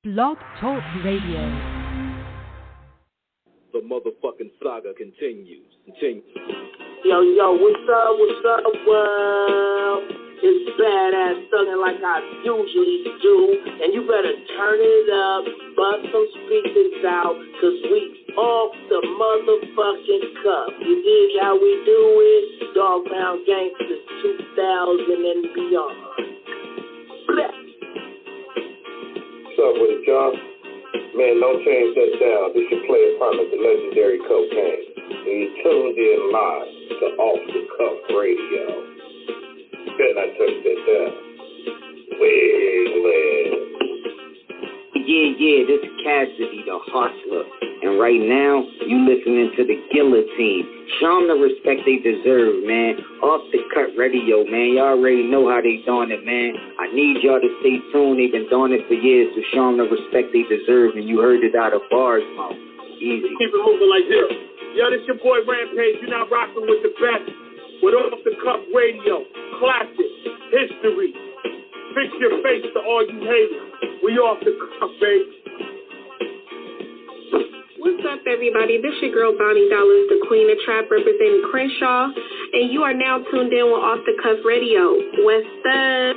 Blog Talk Radio. The motherfucking saga continues. Yo, what's up, world? It's badass thuggin' like I usually do, and you better turn it up, bust some speakers out, cause we off the motherfucking cuff. You dig how we do it? Dog Pound Gangsters 2000 and beyond. Bleh. What's up with it, y'all? Man, don't change that down. This your player partner, the legendary Cocaine. And you tuned in live to Off the Cuff Radio. Better not touch that down. Yeah, this is Cassidy, the hustler. And right now, you listening to the Guillotine. Show them the respect they deserve, man. Off the Cut Radio, man. Y'all already know how they doing it, man. I need y'all to stay tuned. They've been doing it for years, so show them the respect they deserve. And you heard it out of bars, mouth. Easy. Keep it moving like this. Yo, this your boy Rampage. You're not rocking with the best. With Off the Cuff Radio. Classic. History. Fix your face to all you haters. We off the cuff, baby. What's up, everybody? This your girl, Bonnie Dollars, the Queen of Trap, representing Crenshaw, and you are now tuned in with Off the Cuff Radio. What's up?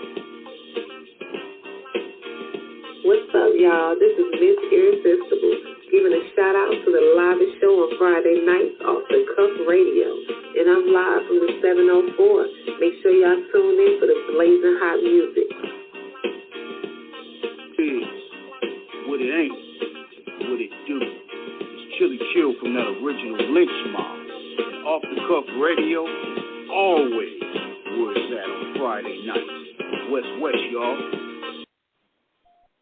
What's up, y'all? This is Miss Irresistible, giving a shout-out to the livest show on Friday nights, Off the Cuff Radio, and I'm live from the 704. Make sure y'all tune in for the blazing hot music. What it ain't, what it do. Chili Chill from that original Lynch Mob. And Off the Cuff Radio, always where it's at on Friday nights. West, y'all.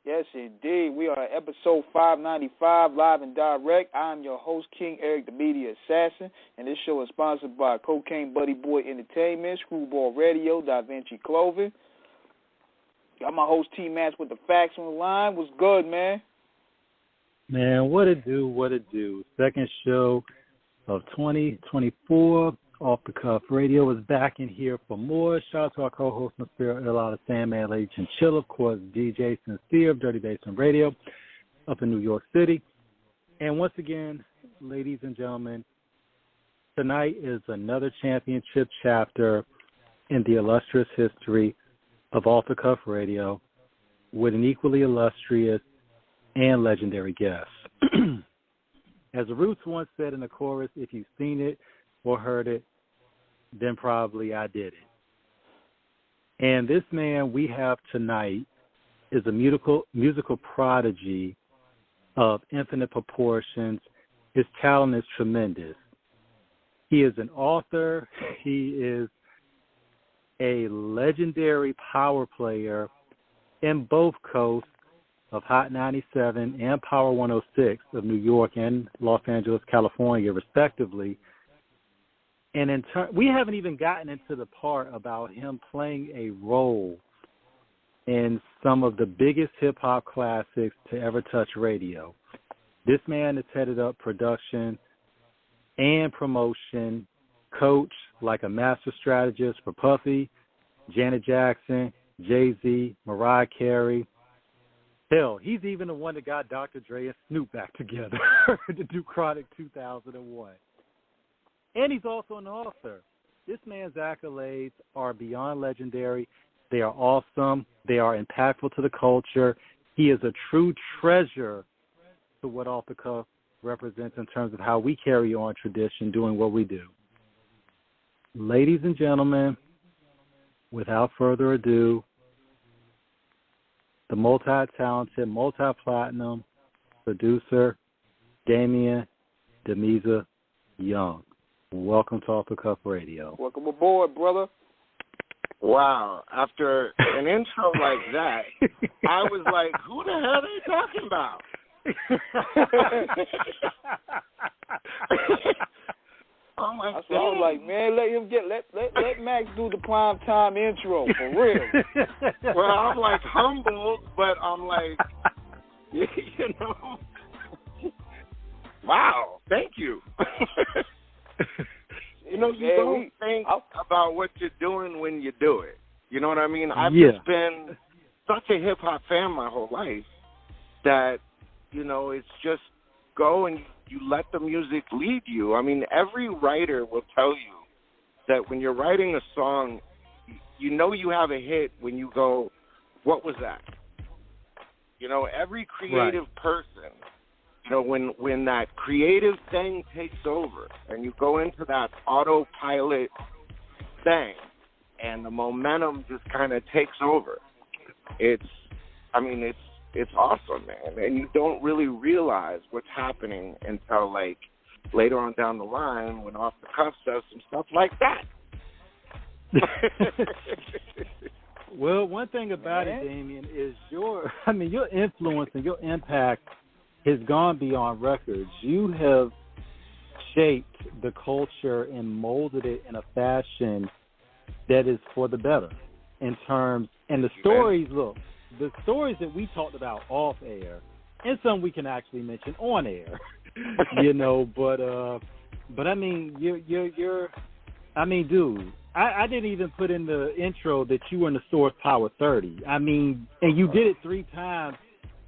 Yes, indeed. We are at episode 595, live and direct. I'm your host, King Eric, the Media Assassin, and this show is sponsored by Cocaine Buddy Boy Entertainment, Screwball Radio, Da Vinci Clothing. Got my host, T-Match, with the facts on the line. What's good, man? Man, what it do. Second show of 2024, Off the Cuff Radio is back in here for more. Shout out to our co-host, Mr. Ilana Sandman, Lady Chinchilla, of course, DJ Sincere of Dirty Basement Radio up in New York City. And once again, ladies and gentlemen, tonight is another championship chapter in the illustrious history of Off the Cuff Radio with an equally illustrious and legendary guests. As the Roots once said in the chorus, if you've seen it or heard it, then probably I did it. And this man we have tonight is a musical prodigy of infinite proportions. His talent is tremendous. He is an author. He is a legendary power player in both coasts of Hot 97 and Power 106 of New York and Los Angeles, California, respectively. And in turn, we haven't even gotten into the part about him playing a role in some of the biggest hip-hop classics to ever touch radio. This man has headed up production and promotion, coach like a master strategist for Puffy, Janet Jackson, Jay-Z, Mariah Carey. Hell, he's even the one that got Dr. Dre and Snoop back together to do Chronic 2001. And he's also an author. This man's accolades are beyond legendary. They are awesome. They are impactful to the culture. He is a true treasure to what Off the Cuff represents in terms of how we carry on tradition doing what we do. Ladies and gentlemen, without further ado, the multi-talented, multi-platinum producer, Damion Damizza Young. Welcome to Off the Cuff Radio. Welcome aboard, brother. Wow. After an intro like that, I was like, who the hell are they talking about? Oh my God. So I was like, man, let Max do the prime time intro for real. Well, I'm like humbled, but I'm like, you know, wow, thank you. You know, you don't think about what you're doing when you do it. You know what I mean? I've just been such a hip-hop fan my whole life. that, it's just go and you let the music lead you. I mean, every writer will tell you that when you're writing a song, you have a hit when you go, what was that? Every creative person, when that creative thing takes over and you go into that autopilot thing and the momentum just kind of takes over, it's awesome, man. And you don't really realize what's happening until, like, later on down the line when Off the Cuff says some stuff like that. Well, one thing about it, Damion, is your influence and your impact has gone beyond records. You have shaped the culture and molded it in a fashion that is for the better in terms, and the stories, look, the stories that we talked about off air, and some we can actually mention on air, but I mean, dude, I didn't even put in the intro that you were in the Source Power 30. I mean, and you did it 3 times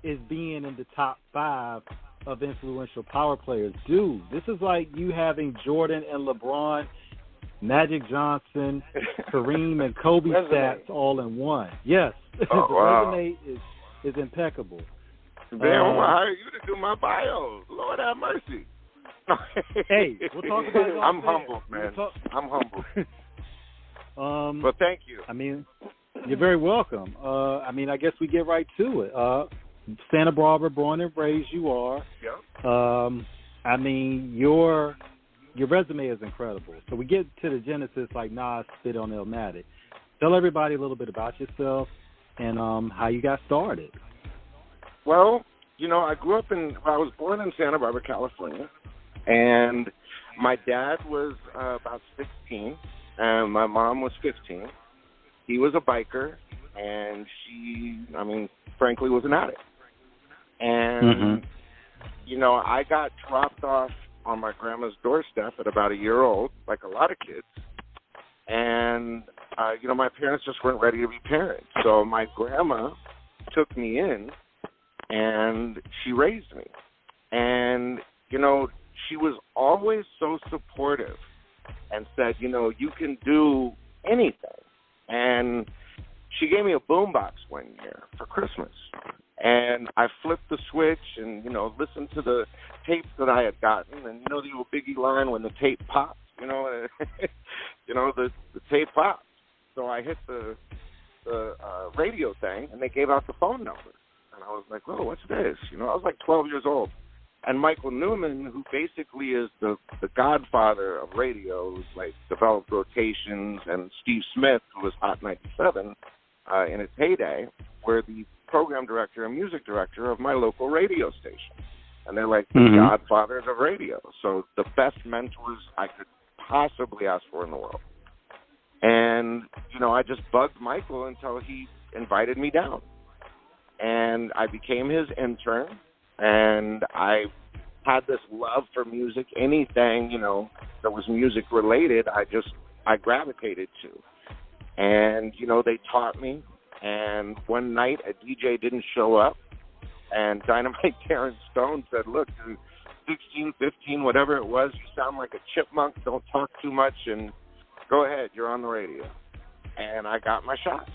as being in the top 5 of influential power players. Dude, this is like you having Jordan and LeBron, Magic Johnson, Kareem, and Kobe stats all in one. Yes, the resume is impeccable. Man, I'm gonna hire you to do my bio. Lord have mercy. Hey, we'll talk about it. I'm humbled, man. I'm humbled. But thank you. I mean, you're very welcome. I guess we get right to it. Santa Barbara, born and raised, you are. Yep. Your resume is incredible. So we get to the genesis like Nas spit on Illmatic. Tell everybody a little bit about yourself and how you got started. Well, I grew up I was born in Santa Barbara, California, and my dad was about 16, and my mom was 15. He was a biker, and she, frankly, was an addict. And, I got dropped off on my grandma's doorstep at about a year old, like a lot of kids. And, my parents just weren't ready to be parents. So my grandma took me in, and she raised me. And, she was always so supportive and said, you can do anything. And she gave me a boombox one year for Christmas. And I flipped the switch and, listened to the tapes that I had gotten. And, the old Biggie line, when the tape pops, the tape pops. So I hit the radio thing, and they gave out the phone number. And I was like, oh, what's this? I was like 12 years old. And Michael Newman, who basically is the godfather of radio, who's like developed rotations, and Steve Smith, who was Hot 97 in its heyday, were the program director and music director of my local radio station. And they're like the godfathers of radio. So the best mentors I could possibly ask for in the world. And, I just bugged Michael until he invited me down. And I became his intern, and I had this love for music. Anything, that was music related, I gravitated to. And, they taught me. And one night a DJ didn't show up, and Dynamite Karen Stone said, look, 16, 15, whatever it was, you sound like a chipmunk, don't talk too much, and go ahead, you're on the radio. And I got my shot.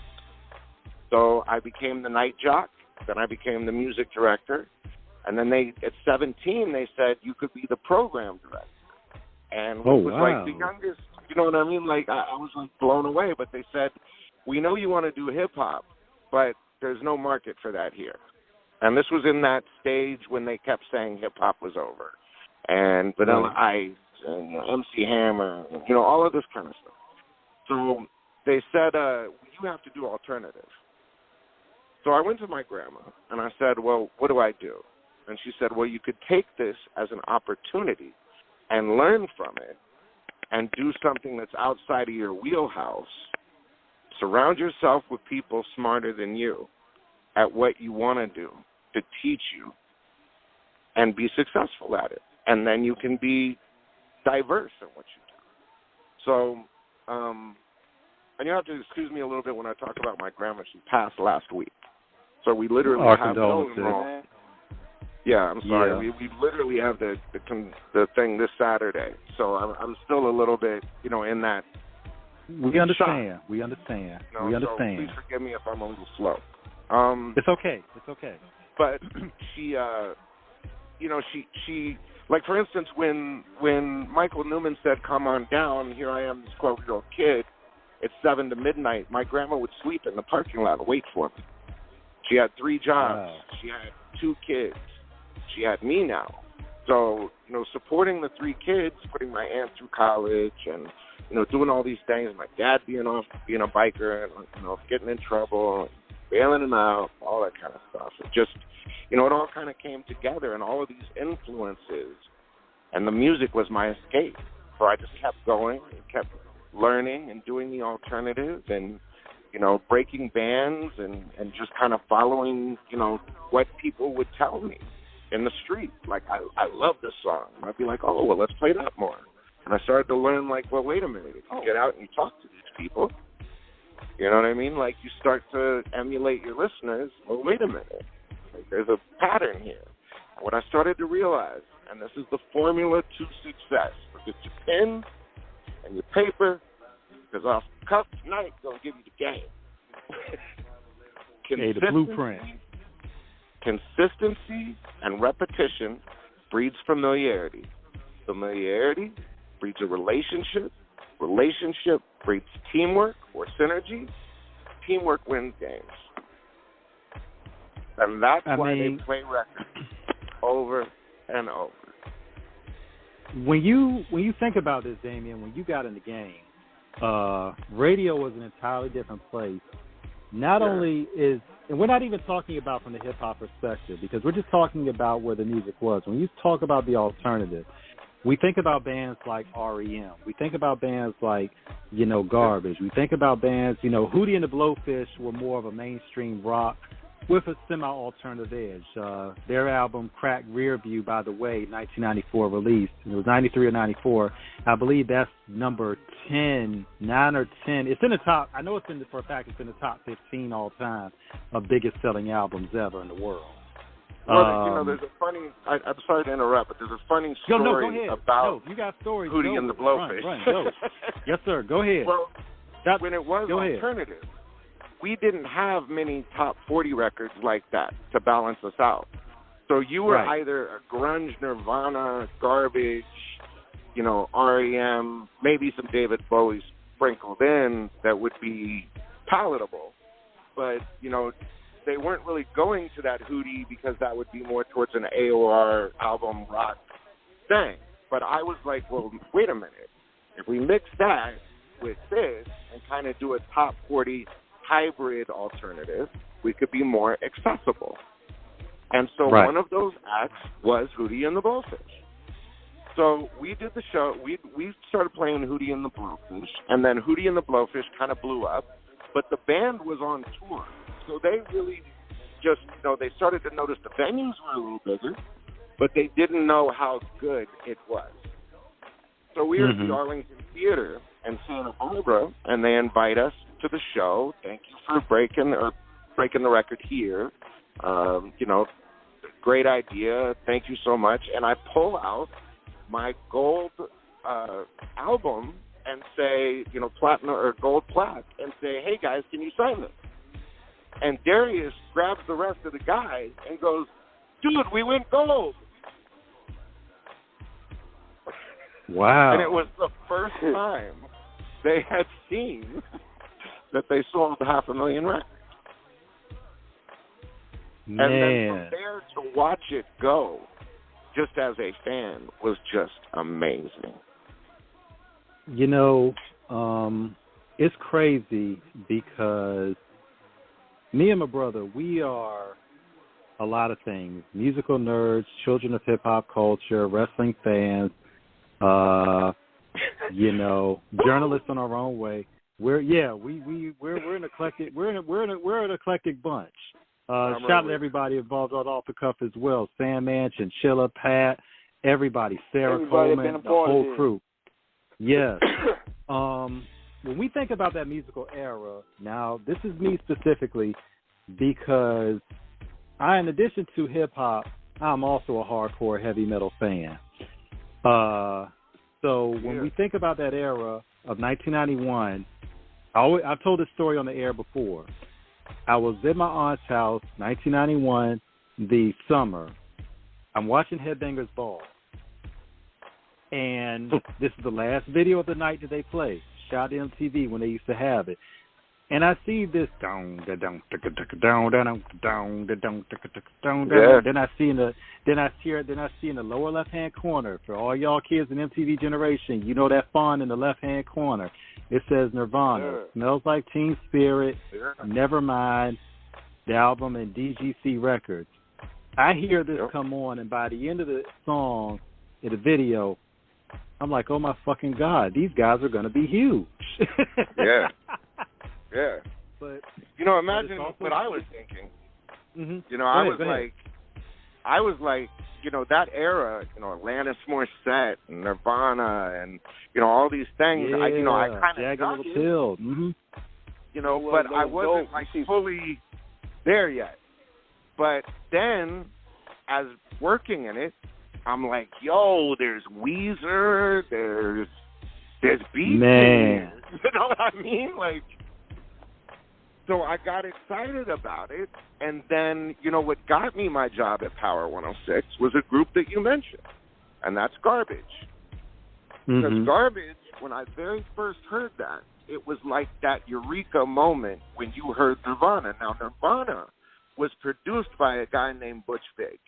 So I became the night jock, then I became the music director, and then at 17, they said you could be the program director. And it was like the youngest, you know what I mean? Like, I was like blown away, but they said, we know you want to do hip-hop, but there's no market for that here. And this was in that stage when they kept saying hip-hop was over. And Vanilla Ice and MC Hammer, all of this kind of stuff. So they said, you have to do alternative. So I went to my grandma, and I said, well, what do I do? And she said, well, you could take this as an opportunity and learn from it and do something that's outside of your wheelhouse. Surround yourself with people smarter than you at what you want to do to teach you and be successful at it. And then you can be diverse in what you do. So, and you have to excuse me a little bit when I talk about my grandma. She passed last week. So we literally have no enrollment. Yeah, I'm sorry. Yeah. We literally have the thing this Saturday, so I'm still a little bit, in that. We understand. Shock. We understand. No, we understand. So please forgive me if I'm a little slow. It's okay. It's okay. But she, she like, for instance, when Michael Newman said, "Come on down," here I am, this 12-year-old kid. It's 7 to midnight. My grandma would sleep in the parking lot and wait for me. She had 3 jobs. Wow. She had 2 kids. She had me now. So, supporting the 3 kids, putting my aunt through college and, doing all these things, my dad being a biker and, getting in trouble, bailing him out, all that kind of stuff. It just, it all kind of came together, and all of these influences, and the music was my escape. So I just kept going and kept learning and doing the alternative and, breaking bands and just kind of following, what people would tell me in the street. Like, I love this song. I'd be like, oh, well, let's play that more. And I started to learn, like, well, wait a minute. If you get out and you talk to these people, you know what I mean? Like, you start to emulate your listeners. Well, wait a minute. Like, there's a pattern here. And what I started to realize, and this is the formula to success, get your pen and your paper, because off the cuff tonight going to give you the game. Okay, the blueprint. Consistency and repetition breeds familiarity. Familiarity breeds a relationship. Relationship breeds teamwork or synergy. Teamwork wins games. And that's why they play records over and over. When you think about this, Damion, when you got in the game, radio was an entirely different place. Not only is, and we're not even talking about from the hip-hop perspective, because we're just talking about where the music was. When you talk about the alternative, we think about bands like REM. We think about bands like, Garbage. We think about bands, Hootie and the Blowfish were more of a mainstream rock with a semi-alternative edge. Their album, Crack Rear View, by the way, 1994 released. It was 93 or 94. I believe that's number 10, 9 or 10. It's in the top. I know for a fact it's in the top 15 all time of biggest selling albums ever in the world. Well, there's a funny. I'm sorry to interrupt, but there's a funny story go ahead. about you got stories. Hootie and the Blowfish. Run, go. Yes, sir. Go ahead. Well, when it was alternative, we didn't have many top 40 records like that to balance us out. So you were either a grunge, Nirvana, Garbage, REM, maybe some David Bowie sprinkled in that would be palatable. But, they weren't really going to that Hootie because that would be more towards an AOR album rock thing. But I was like, well, wait a minute. If we mix that with this and kind of do a top 40 hybrid alternative, we could be more accessible. And so one of those acts was Hootie and the Blowfish. So we did the show. We started playing Hootie and the Blowfish, and then Hootie and the Blowfish kind of blew up. But the band was on tour, so they really just, they started to notice the venues were a little bigger, but they didn't know how good it was. So we were at the Arlington Theater in Santa Barbara, and they invite us to the show. Thank you for breaking the record here. Great idea. Thank you so much. And I pull out my gold album and say, platinum or gold plaque, and say, hey guys, can you sign this? And Darius grabs the rest of the guys and goes, dude, we went gold. Wow. And it was the first time they had seen that they sold 500,000 records. Man. And then from there to watch it go, just as a fan, was just amazing. It's crazy because me and my brother, we are a lot of things. Musical nerds, children of hip-hop culture, wrestling fans, journalists in our own way. We're an eclectic bunch. Shout out to everybody involved on Off the Cuff as well. Sandman, Chinchilla, Pat, everybody, Sarah Coleman, the whole crew. Yes. When we think about that musical era, now this is me specifically because in addition to hip hop, I'm also a hardcore heavy metal fan. So when we think about that era of 1991, I've told this story on the air before. I was at my aunt's house, 1991, the summer. I'm watching Headbangers Ball. And this is the last video of the night that they play. Shot to MTV when they used to have it. And I see this then I see in the lower left hand corner, for all y'all kids in MTV generation, you know that font in the left hand corner. It says Nirvana, Smells Like Teen Spirit, Nevermind, the album, and DGC Records. I hear this come on, and by the end of the song, in the video, I'm like, oh my fucking God, these guys are going to be huge. Yeah. But imagine what I was thinking. Mm-hmm. I was like, that era, Alanis Morissette and Nirvana and, all these things. Yeah, I kind of Jagged Little Pill. Mm-hmm. But I wasn't fully there yet. But then, as working in it, I'm like, yo, there's Weezer, there's Beat. Man. You know what I mean? Like, so I got excited about it, and then, what got me my job at Power 106 was a group that you mentioned, and that's Garbage. Because Garbage, when I very first heard that, it was like that eureka moment when you heard Nirvana. Now, Nirvana was produced by a guy named Butch Vig.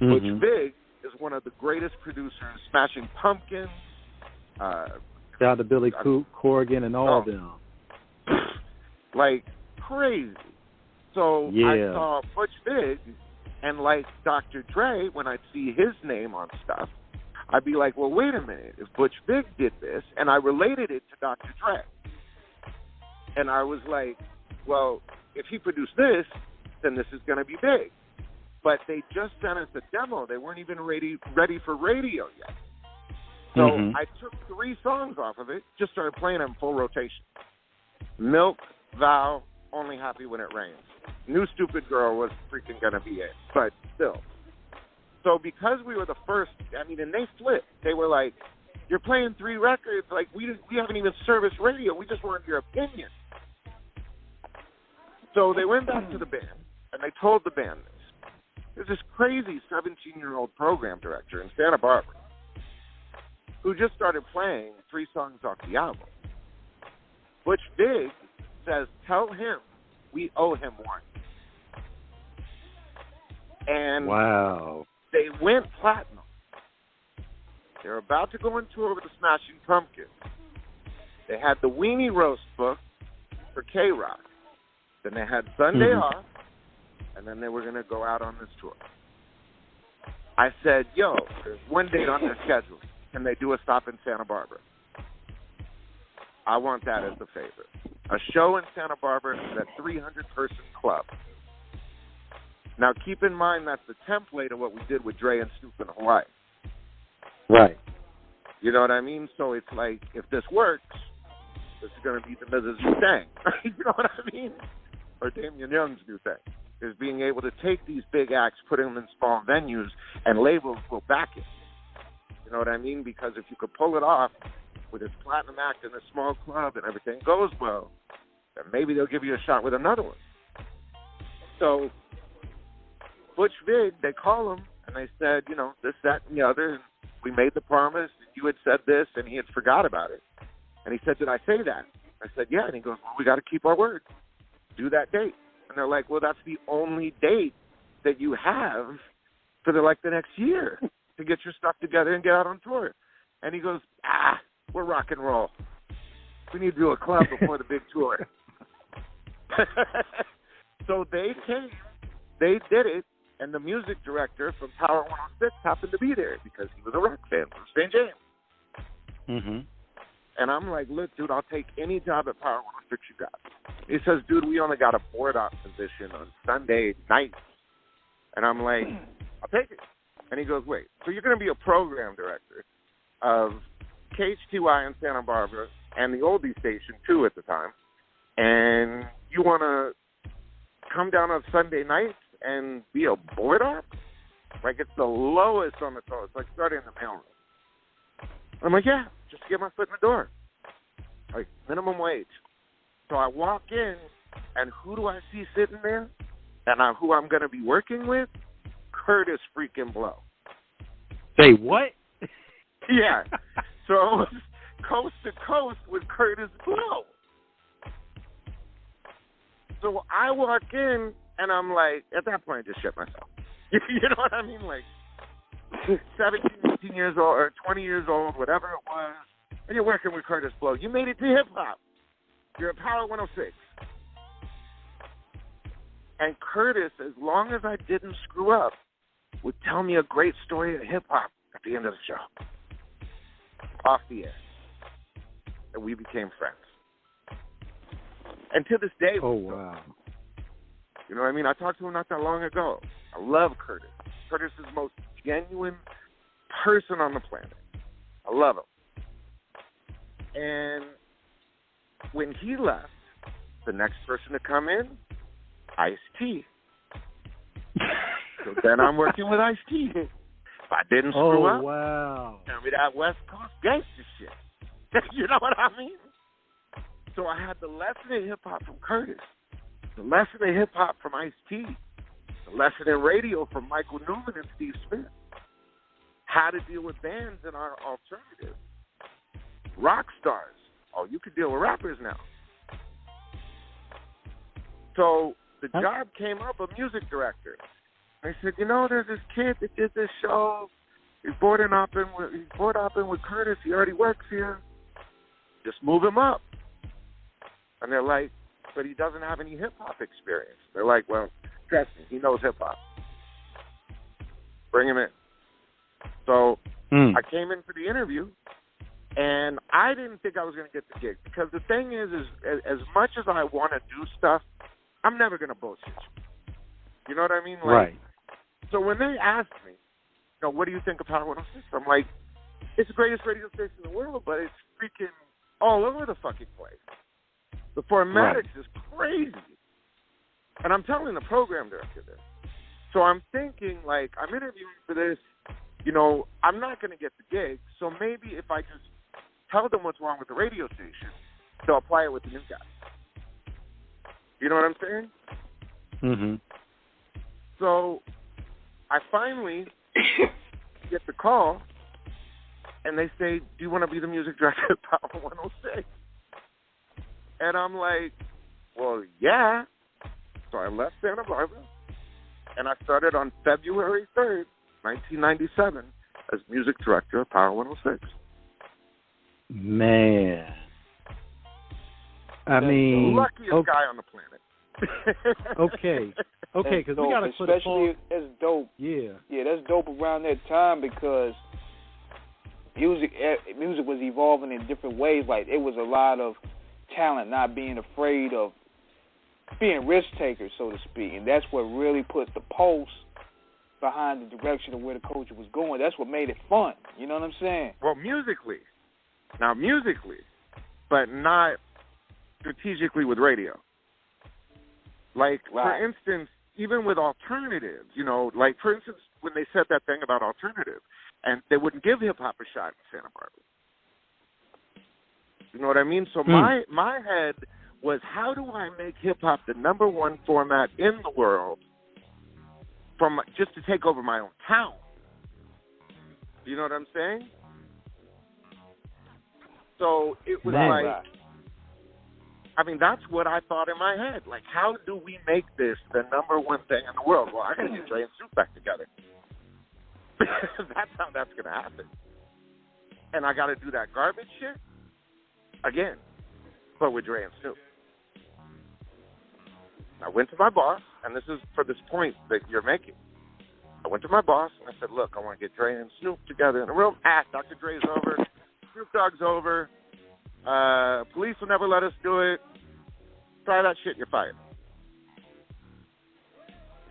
Butch Vig is one of the greatest producers, Smashing Pumpkins. Shout out to Billy Corgan and all of them. Like crazy. So I saw Butch Vig, and like Dr. Dre, when I'd see his name on stuff, I'd be like, well, wait a minute. If Butch Vig did this, and I related it to Dr. Dre. And I was like, well, if he produced this, then this is going to be big. But they just sent us a demo. They weren't even ready for radio yet. So I took 3 songs off of it, just started playing them full rotation. Milk, Vow, Only Happy When It Rains. New Stupid Girl was freaking going to be it, but still. So because we were the first, and they flipped. They were like, you're playing 3 records, like we haven't even serviced radio. We just wanted your opinion. So they went back to the band, and they told the band this. There's this crazy 17-year-old program director in Santa Barbara who just started playing 3 songs off the album. Butch Vig says, tell him we owe him one. And wow, they went platinum. They're about to go on tour with the Smashing Pumpkins. They had the Weenie Roast book for K-Rock. Then they had Sunday off, and then they were going to go out on this tour. I said, yo, there's one date on their schedule. Can they do a stop in Santa Barbara? I want that as the favor. A show in Santa Barbara at a 300-person club. Now, keep in mind that's the template of what we did with Dre and Snoop in Hawaii. Right. You know what I mean? So it's like, if this works, this is going to be the Mrs. new thing. You know what I mean? Or Damion Young's new thing, is being able to take these big acts, put them in small venues, and labels will back it. You know what I mean? Because if you could pull it off with its platinum act in a small club and everything goes well, then maybe they'll give you a shot with another one. So Butch Vig, they call him, and they said, this, that, and the other. And we made the promise, and you had said this, and he had forgot about it. And he said, did I say that? I said, yeah. And he goes, well, we got to keep our word. Do that date. And they're like, well, that's the only date that you have for the next year to get your stuff together and get out on tour. And he goes, we're rock and roll. We need to do a club before the big tour. So they came, they did it, and the music director from Power 106 happened to be there because he was a rock fan from St. James. And I'm like, look, dude, I'll take any job at Power 106 you got. He says, dude, we only got a board-op position on Sunday nights. And I'm like, I'll take it. And he goes, wait, so you're going to be a program director of KHTY in Santa Barbara and the oldie station, too, at the time, and you want to come down on Sunday nights and be a board-op? Like, it's the lowest on the totem. It's like starting in the mailroom. I'm like, yeah, just to get my foot in the door. Like, minimum wage. So I walk in, and who do I see sitting there? And who I'm going to be working with? Curtis freaking Blow. Say what? Yeah. So it was coast to coast with Curtis Blow. So I walk in, and I'm like, at that point, I just shit myself. You know what I mean? Like, 17, 18 years old, or 20 years old, whatever it was, and you're working with Curtis Blow. You made it to hip-hop. You're at Power 106. And Curtis, as long as I didn't screw up, would tell me a great story of hip-hop at the end of the show. Off the air. And we became friends. And to this day, oh, wow. You know what I mean? I talked to him not that long ago. I love Curtis. Curtis is the most genuine person on the planet. I love him. And when he left, the next person to come in, Ice-T. So then I'm working with Ice-T. If I didn't screw up, wow. tell me that West Coast gangster shit. You know what I mean? So I had the lesson in hip-hop from Curtis, the lesson in hip-hop from Ice-T, the lesson in radio from Michael Newman and Steve Smith, how to deal with bands and our alternatives, rock stars. Oh, you can deal with rappers now. So the job came up, a music director. I said, you know, there's this kid that did this show. He's board hopping with Curtis. He already works here. Just move him up. And they're like, but he doesn't have any hip-hop experience. They're like, well, trust me, he knows hip-hop. Bring him in. So I came in for the interview, and I didn't think I was going to get the gig. Because the thing is as much as I want to do stuff, I'm never going to bullshit you. You know what I mean? Like, right. So when they asked me, you know, what do you think of Power 106? I'm like, it's the greatest radio station in the world, but it's freaking all over the fucking place. The formatics is crazy. And I'm telling the program director this. So I'm thinking, like, I'm interviewing for this. You know, I'm not going to get the gig, so maybe if I just tell them what's wrong with the radio station, they'll apply it with the new guy. You know what I'm saying? Mm-hmm. So I finally get the call, and they say, do you want to be the music director of Power 106? And I'm like, well, yeah. So I left Santa Barbara, and I started on February 3rd, 1997, as music director of Power 106. Man. I mean, the luckiest guy on the planet. Okay, because we got to put especially that's dope. Yeah, that's dope around that time because music was evolving in different ways. Like it was a lot of talent not being afraid of being risk takers, so to speak, and that's what really put the pulse behind the direction of where the culture was going. That's what made it fun. You know what I'm saying? Well, musically, but not strategically with radio. Like, for instance, even with alternatives, you know, like, for instance, when they said that thing about alternative, and they wouldn't give hip-hop a shot in Santa Barbara. You know what I mean? So my head was, how do I make hip-hop the number one format in the world from just to take over my own town? You know what I'm saying? So it was I mean, that's what I thought in my head. Like, how do we make this the number one thing in the world? Well, I got to get Dre and Snoop back together. That's how that's going to happen. And I got to do that garbage shit again, but with Dre and Snoop. I went to my boss, and this is for this point that you're making. I went to my boss, and I said, look, I want to get Dre and Snoop together in a room. Dr. Dre's over. Snoop Dogg's over. Police will never let us do it. Try that shit, you're fired.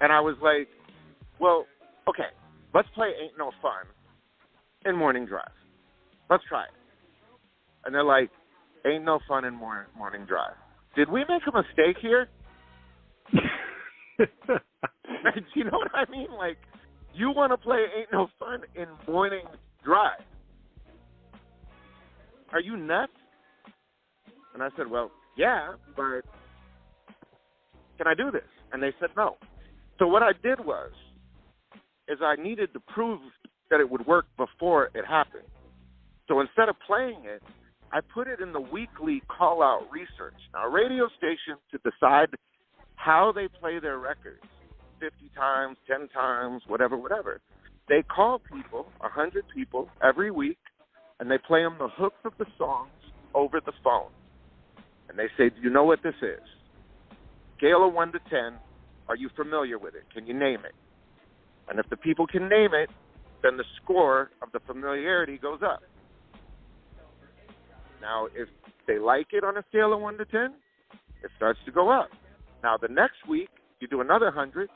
And I was like, well, okay, let's play Ain't No Fun in Morning Drive. Let's try it. And they're like, Ain't No Fun in Morning Drive. Did we make a mistake here? Do you know what I mean? Like, You want to play Ain't No Fun in Morning Drive? Are you nuts? And I said, well, yeah, but can I do this? And they said no. So what I did is I needed to prove that it would work before it happened. So instead of playing it, I put it in the weekly call-out research. Now, a radio station, to decide how they play their records, 50 times, 10 times, whatever, they call people, 100 people, every week, and they play them the hooks of the songs over the phone. And they say, do you know what this is? Scale of 1 to 10, are you familiar with it? Can you name it? And if the people can name it, then the score of the familiarity goes up. Now, if they like it on a scale of 1 to 10, it starts to go up. Now, the next week, you do another 100,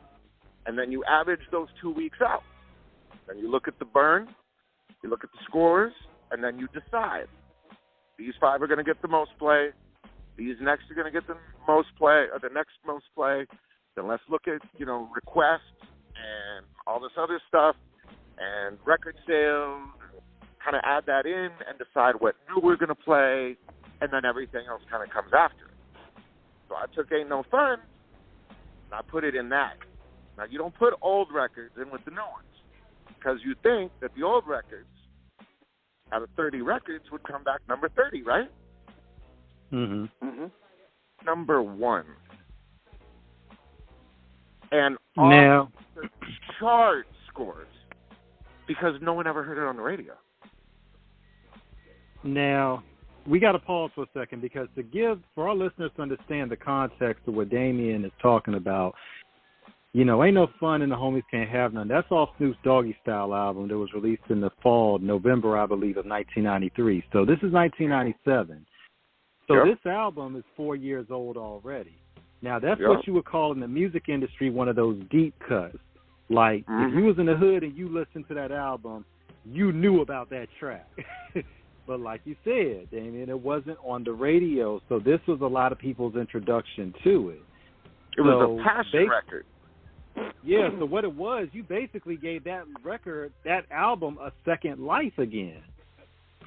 and then you average those 2 weeks out. Then you look at the burn, you look at the scores, and then you decide. These 5 are going to get the most play. These next are going to get the most play, or the next most play. Then let's look at, requests and all this other stuff and record sales, kind of add that in and decide what new we're going to play, and then everything else kind of comes after. So I took Ain't No Fun, and I put it in that. Now, you don't put old records in with the new ones, because you think that the old records, out of 30 records, would come back number 30, right? Mm-hmm. Mm-hmm. Number 1. And now, all the chart scores, because no one ever heard it on the radio. Now, we got to pause for a second, because for our listeners to understand the context of what Damion is talking about, Ain't No Fun and the Homies Can't Have None. That's off Snoop's Doggy Style album that was released in the fall, November, I believe, of 1993. So this is 1997. So Yep. This album is 4 years old already. Now, that's what you would call in the music industry one of those deep cuts. Like, if you was in the hood and you listened to that album, you knew about that track. But like you said, Damion, it wasn't on the radio, so this was a lot of people's introduction to it. It was a passion record. Yeah, so what it was, you basically gave that album a second life again.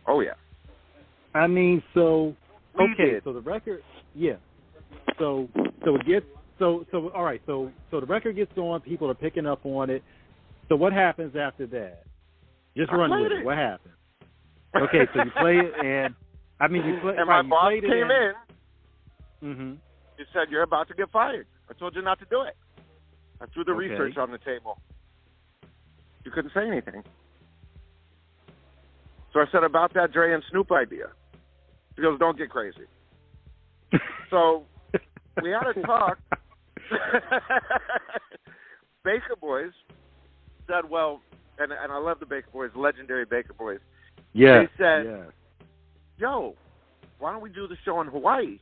Oh, yeah. I mean, so the record, So it gets all right. So the record gets on. People are picking up on it. So what happens after that? Just run with it. What happens? Okay, so you play it, and you play. And my boss came in. Mm-hmm. He said, "You're about to get fired. I told you not to do it." I threw the research on the table. You couldn't say anything. So I said about that Dre and Snoop idea. He goes, "Don't get crazy." So we had a talk. Baker Boys said, well, and I love the Baker Boys, legendary Baker Boys. Yeah. They said, yo, why don't we do the show in Hawaii?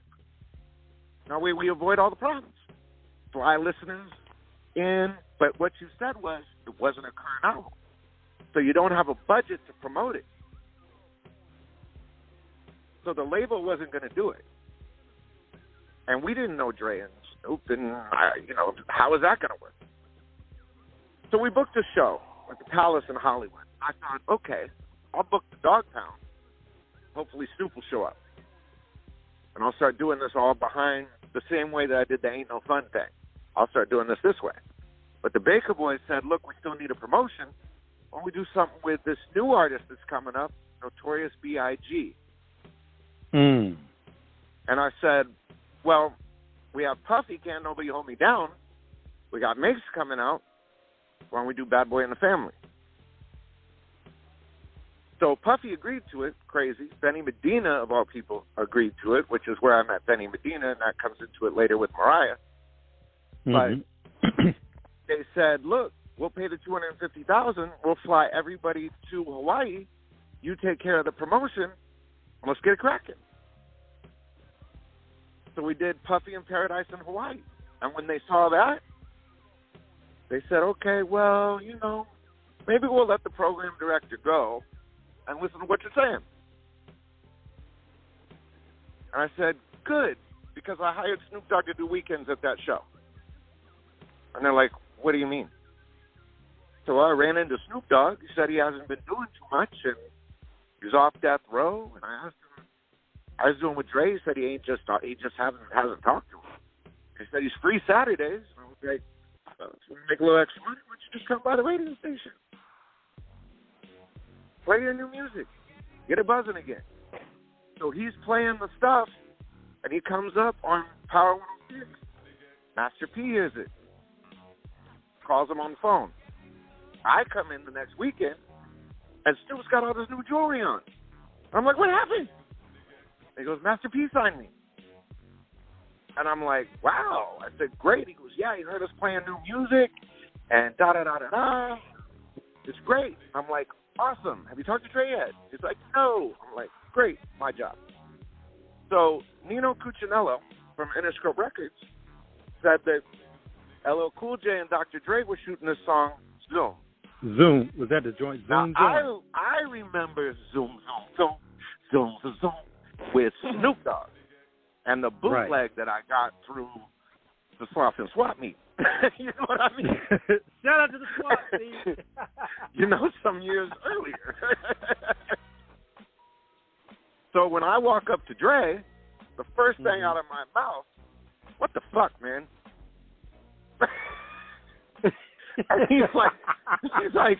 Now we avoid all the problems. Fly listeners in. But what you said was it wasn't a current album. So you don't have a budget to promote it. So the label wasn't going to do it. And we didn't know Dre and Snoop, and how was that going to work? So we booked a show at the Palace in Hollywood. I thought, okay, I'll book the Dog Pound. Hopefully Snoop will show up. And I'll start doing this all behind the same way that I did the Ain't No Fun thing. I'll start doing this way. But the Baker Boys said, look, we still need a promotion. Why don't we do something with this new artist that's coming up, Notorious B.I.G.? Mm. And I said, well, we have Puffy, Can't Nobody Hold Me Down. We got Mix coming out. Why don't we do Bad Boy and the Family? So Puffy agreed to it, crazy. Benny Medina, of all people, agreed to it, which is where I met Benny Medina, and that comes into it later with Mariah. Mm-hmm. But they said, look, we'll pay the $250,000. We'll fly everybody to Hawaii. You take care of the promotion, and let's get it cracking. So we did Puffy in Paradise in Hawaii. And when they saw that, they said, okay, well, maybe we'll let the program director go and listen to what you're saying. And I said, good, because I hired Snoop Dogg to do weekends at that show. And they're like, what do you mean? So I ran into Snoop Dogg. He said he hasn't been doing too much, and he's off death row. And I asked him, I was doing with Dre. He said he just hasn't talked to him. He said he's free Saturdays. And I was like, so make a little extra money. Why don't you just come by the radio station? Play your new music. Get it buzzing again. So he's playing the stuff, and he comes up on Power 106. Master P hears it. Calls him on the phone. I come in the next weekend, and Snoop's got all this new jewelry on. I'm like, what happened? He goes, Master P signed me. And I'm like, wow. I said, great. He goes, yeah, he heard us playing new music, and da-da-da-da-da. It's great. I'm like, awesome. Have you talked to Dre yet? He's like, no. I'm like, great. My job. So Nino Cuccinello from Interscope Records said that LL Cool J and Dr. Dre were shooting this song, Zoom. Zoom. Was that the joint? Zoom, now, joint? I remember Zoom, with Snoop Dogg and the bootleg that I got through the Sloth and Swap Meet. You know what I mean? Shout out to the Swap Meet. You know, some years earlier. So when I walk up to Dre, the first thing out of my mouth, what the fuck, man? And he's like,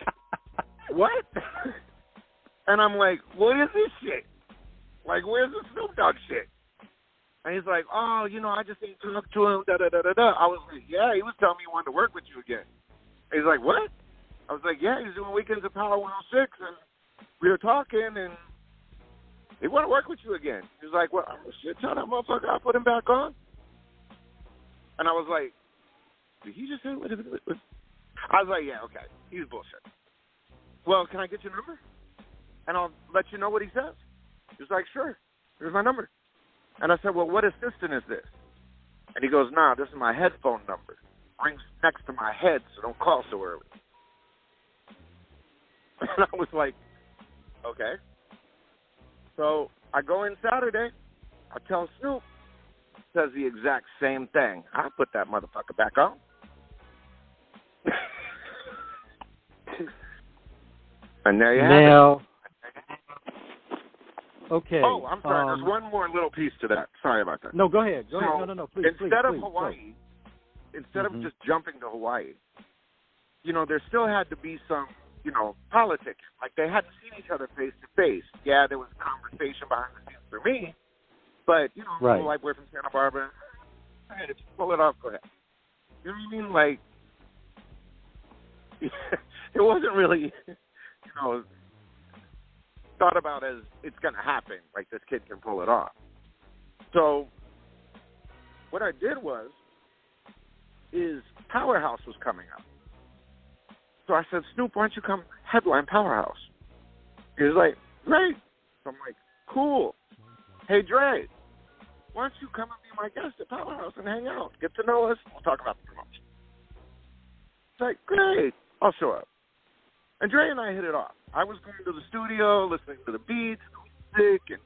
what? And I'm like, what is this shit? Like, where's the Snoop Dogg shit? And he's like, oh, you know, I just ain't talked to him, da-da-da-da-da. I was like, yeah, he was telling me he wanted to work with you again. And he's like, what? I was like, yeah, he's doing weekends at Power 106, and we were talking, and he want to work with you again. He was like, well, shit, tell that motherfucker I'll put him back on. And I was like, did he just say what? I was like, yeah, okay, he's bullshit. Well, can I get your number? And I'll let you know what he says. He was like, sure, here's my number. And I said, well, what assistant is this? And he goes, nah, this is my headphone number. Rings next to my head, so don't call so early. And I was like, okay. So I go in Saturday. I tell Snoop. Says the exact same thing. I put that motherfucker back on. And there you have it. Okay. Oh, I'm sorry. There's one more little piece to that. Sorry about that. No, go ahead. Go ahead. No, please. Instead of please, Hawaii, instead of just jumping to Hawaii, you know, there still had to be some, you know, politics. Like, they hadn't seen each other face to face. Yeah, there was a conversation behind the scenes for me, but, you know, people like we're from Santa Barbara. Hey, if you pull it off, go ahead. You know what I mean? Like, it wasn't really, you know, thought about as it's going to happen, like this kid can pull it off. So what I did is Powerhouse was coming up. So I said, Snoop, why don't you come headline Powerhouse? He was like, great. So I'm like, cool. Hey, Dre, why don't you come and be my guest at Powerhouse and hang out? Get to know us. We'll talk about the promotion. It's like, great. I'll show up. And Dre and I hit it off. I was going to the studio, listening to the beats, music, and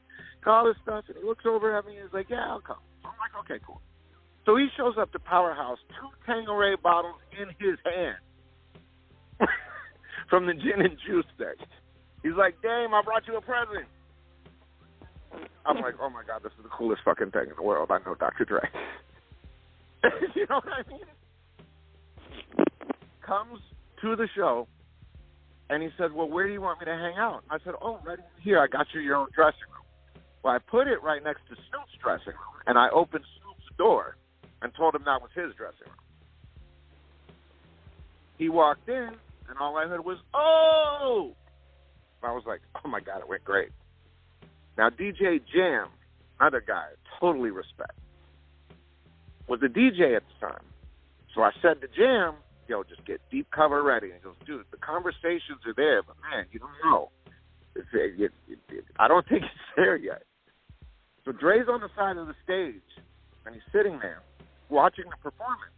all this stuff. And he looks over at me and he's like, yeah, I'll come. So I'm like, okay, cool. So he shows up to Powerhouse, 2 Tanqueray bottles in his hand from the gin and juice deck. He's like, Dame, I brought you a present. I'm like, oh, my God, this is the coolest fucking thing in the world. I know Dr. Dre. You know what I mean? Comes to the show, and he said, well, where do you want me to hang out? I said, oh, right here. I got you your own dressing room. Well, I put it right next to Snoop's dressing room, and I opened Snoop's door and told him that was his dressing room. He walked in, and all I heard was, oh! I was like, oh, my God, it went great. Now, DJ Jam, another guy, totally respect, was a DJ at the time. So I said to Jam, yo, just get deep cover ready. And he goes, dude, the conversations are there, but, man, you don't know. I don't think it's there yet. So Dre's on the side of the stage, and he's sitting there watching the performance.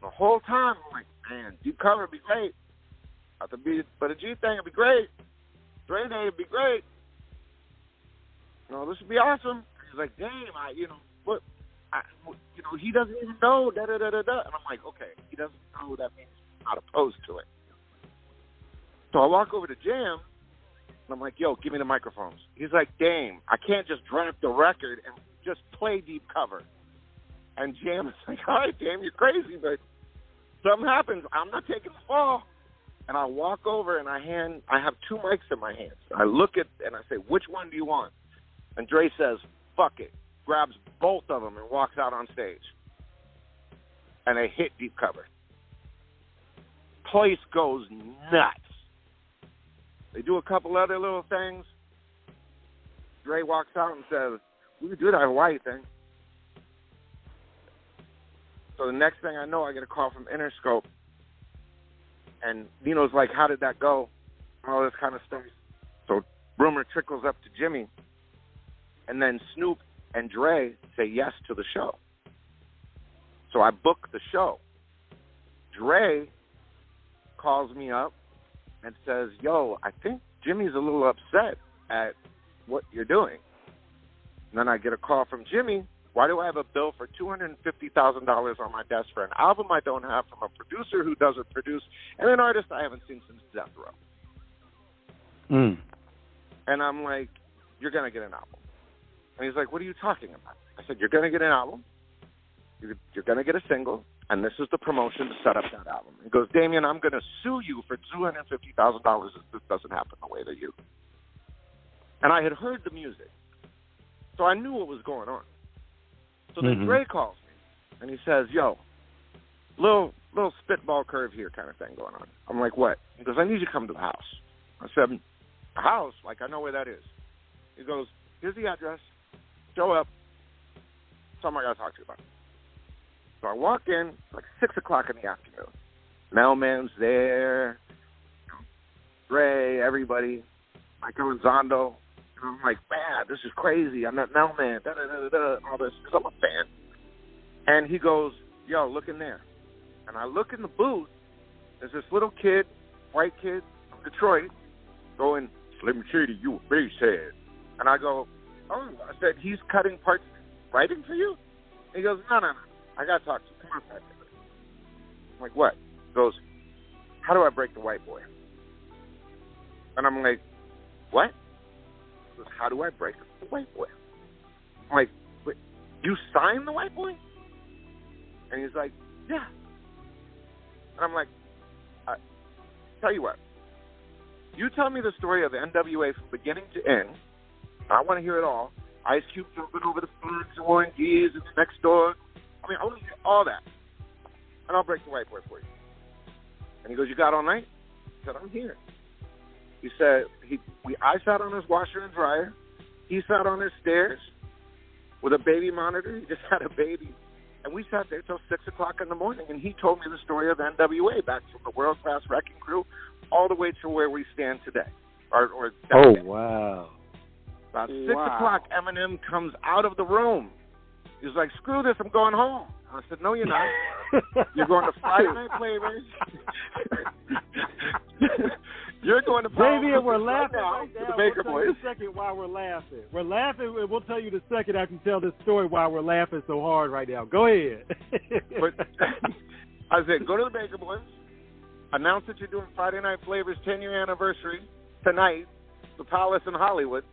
The whole time, I'm like, man, deep cover would be great. But a G thing would be great. Dre Day would be great. No, this would be awesome. He's like, damn, he doesn't even know, da-da-da-da-da. And I'm like, okay, he doesn't know, that means he's not opposed to it. So I walk over to Jam, and I'm like, yo, give me the microphones. He's like, Dame, I can't just drop the record and just play deep cover. And Jam is like, all right, Dame, you're crazy, but something happens. I'm not taking the fall. And I walk over, and I have two mics in my hands. I look at, and I say, which one do you want? And Dre says, fuck it. Grabs both of them and walks out on stage. And they hit deep cover. Place goes nuts. They do a couple other little things. Dre walks out and says, we could do that Hawaii thing. So the next thing I know, I get a call from Interscope. And Nino's like, how did that go? All this kind of stuff. So rumor trickles up to Jimmy. And then Snoop and Dre say yes to the show. So I book the show. Dre calls me up and says, yo, I think Jimmy's a little upset at what you're doing. And then I get a call from Jimmy. Why do I have a bill for $250,000 on my desk for an album I don't have, from a producer who doesn't produce, and an artist I haven't seen since Death Row? Mm. And I'm like, you're going to get an album. And he's like, what are you talking about? I said, you're going to get an album. You're going to get a single, and this is the promotion to set up that album. He goes, Damion, I'm going to sue you for $250,000 if this doesn't happen the way that you. And I had heard the music, so I knew what was going on. So then Dre calls me, and he says, yo, little spitball curve here kind of thing going on. I'm like, what? He goes, I need you to come to the house. I said, a house? Like, I know where that is. He goes, here's the address. Show up. Something I got to talk to you about. So I walk in, it's like 6 o'clock in the afternoon. Mailman's there, Dre, everybody, Michael Zondo. And I'm like, man, this is crazy. I'm not Mailman, all this, because I'm a fan. And he goes, yo, look in there. And I look in the booth. There's this little kid, white kid from Detroit, going, Slim Shady, you a bass head. And I go, oh, I said, he's cutting parts, writing for you? And he goes, no. I got to talk to you. Come on, I'm like, what? He goes, how do I break the white boy? And I'm like, what? He goes, how do I break the white boy? I'm like, wait, you signed the white boy? And he's like, yeah. And I'm like, tell you what. You tell me the story of the NWA from beginning to end. I want to hear it all. Ice Cube jumping over the fence and Warren Gears and next door. I mean, I want to hear all that. And I'll break the white boy for you. And he goes, you got all night? I said, I'm here. He said, I sat on his washer and dryer. He sat on his stairs with a baby monitor. He just had a baby. And we sat there till 6 o'clock in the morning, and he told me the story of the NWA, back from the world-class wrecking crew all the way to where we stand today. Wow. About 6 o'clock, Eminem comes out of the room. He was like, screw this, I'm going home. I said, no, you're not. You're going to Friday Night Flavors. You're going to Damion, we're laughing right now to the Baker Boys. Boys. A second while we're laughing. We're laughing. We'll tell you the second after you tell this story why we're laughing so hard right now. Go ahead. But I said, go to the Baker Boys. Announce that you're doing Friday Night Flavors 10-year anniversary tonight, the Palace in Hollywood,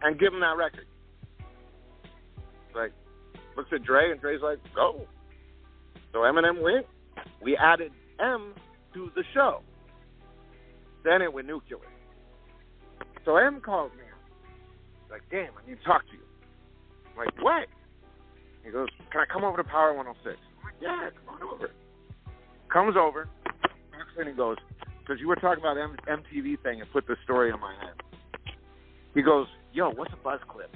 and give them that record. Like, looks at Dre, and Dre's like, go. So Eminem went. We added M to the show. Then it went nuclear. So M calls me. He's like, damn, I need to talk to you. I'm like, what? He goes, can I come over to Power 106? I'm like, yeah, come on over. Comes over. And he goes, because you were talking about the MTV thing and put this story in my head. He goes, yo, what's a buzz clip?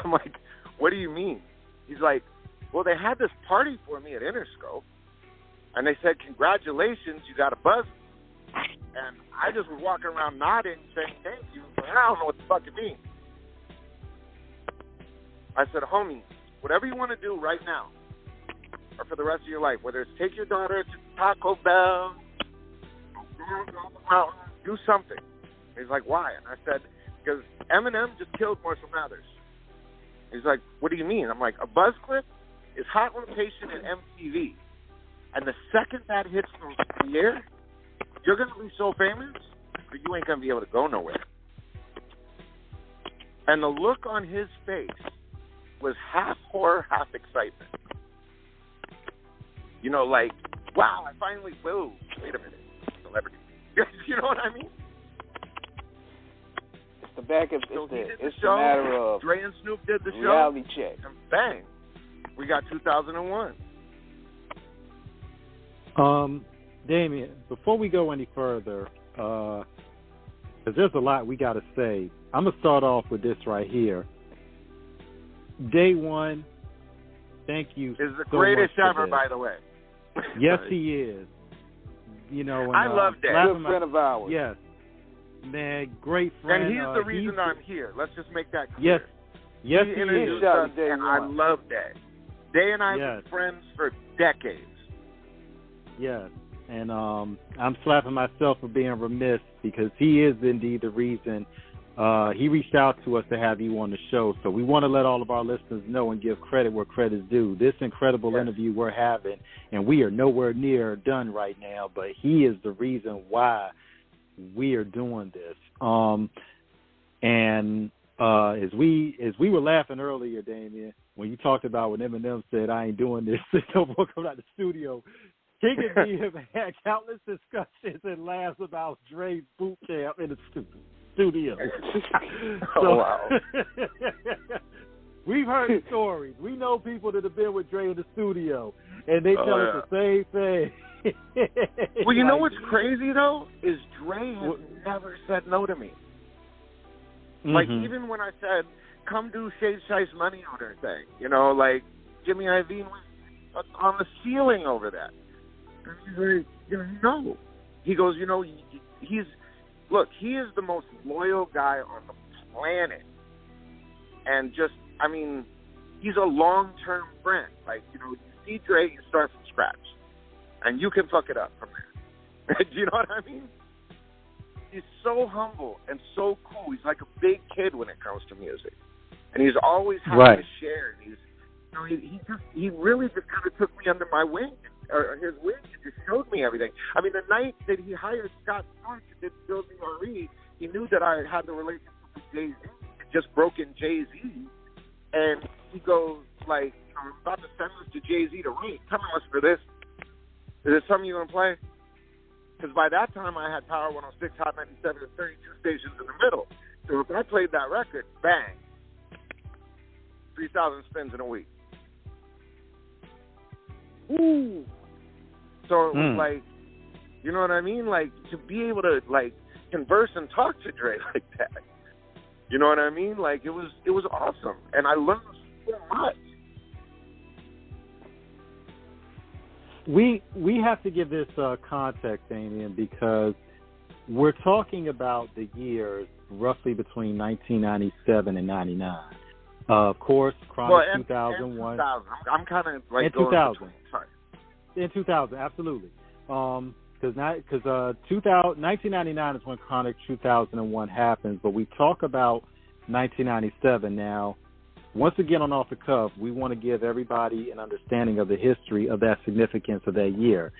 I'm like, what do you mean? He's like, well, they had this party for me at Interscope, and they said, congratulations, you got a buzz. And I just was walking around nodding, saying thank you, but I don't know what the fuck it means. I said, homie, whatever you want to do right now, or for the rest of your life, whether it's take your daughter to Taco Bell, do something. He's like, why? And I said, because Eminem just killed Marshall Mathers. He's like, what do you mean? I'm like, a buzz clip is hot rotation in MTV. And the second that hits the air, you're going to be so famous, but you ain't going to be able to go nowhere. And the look on his face was half horror, half excitement. You know, like, wow, I finally, whoa, wait a minute, celebrity. You know what I mean? It's the back of, So it's the matter of Dre and Snoop did the reality show. check. And bang, we got 2001. Damion, before we go any further, because there's a lot we got to say, I'm going to start off with this right here. Day one, thank you Is the so greatest much ever, by the way. Yes, he is. You know, and, I love that. Good friend of ours. Yes. Man, great friend. And he's the reason I'm here. Let's just make that clear. Yes, he he introduced is. us, and I love Day. Day and I have been friends for decades. Yes. And I'm slapping myself for being remiss because he is indeed the reason. He reached out to us to have you on the show. So we want to let all of our listeners know and give credit where credit is due. This incredible interview we're having, and we are nowhere near done right now, but he is the reason why we are doing this. And as we were laughing earlier, Damion, when you talked about when Eminem said, I ain't doing this, no more coming out of the studio, King and me have had countless discussions and laughs about Dre's boot camp in the studio. Oh, wow. We've heard stories. We know people that have been with Dre in the studio, and they tell us the same thing. Well, you know what's crazy, though, is Dre has never said no to me. Like, even when I said, come do Shade Shiest money owner thing, you know, like, Jimmy Iovine was on the ceiling over that. And he's like, you know, no. He goes, you know, he is the most loyal guy on the planet. And just, I mean, he's a long-term friend. Like, you know, you see Dre, you start from scratch. And you can fuck it up from there. Do you know what I mean? He's so humble and so cool. He's like a big kid when it comes to music. And he's always happy to share. And he really just kind of took me under my wing, or his wing, and just showed me everything. I mean, the night that he hired Scott Storch and did Build Me Marie, he knew that I had the relationship with Jay-Z, just broken Jay-Z, and he goes, like, I'm about to send this to Jay-Z to write. Tell me what's for this. Is it something you want to play? Because by that time, I had Power 106, Hot 97, and 32 stations in the middle. So if I played that record, bang, 3,000 spins in a week. Ooh. So it was like, you know what I mean? Like, to be able to, like, converse and talk to Dre like that. You know what I mean? Like, it was awesome. And I learned so much. We have to give this context, Damion, because we're talking about the years roughly between 1997 and 99. Of course, Chronic 2001. 2000. I'm kind of like in 2000. Sorry. In 2000, absolutely. Because 1999 is when Chronic 2001 happens, but we talk about 1997 now. Once again, on Off the Cuff, we want to give everybody an understanding of the history of that significance of that year.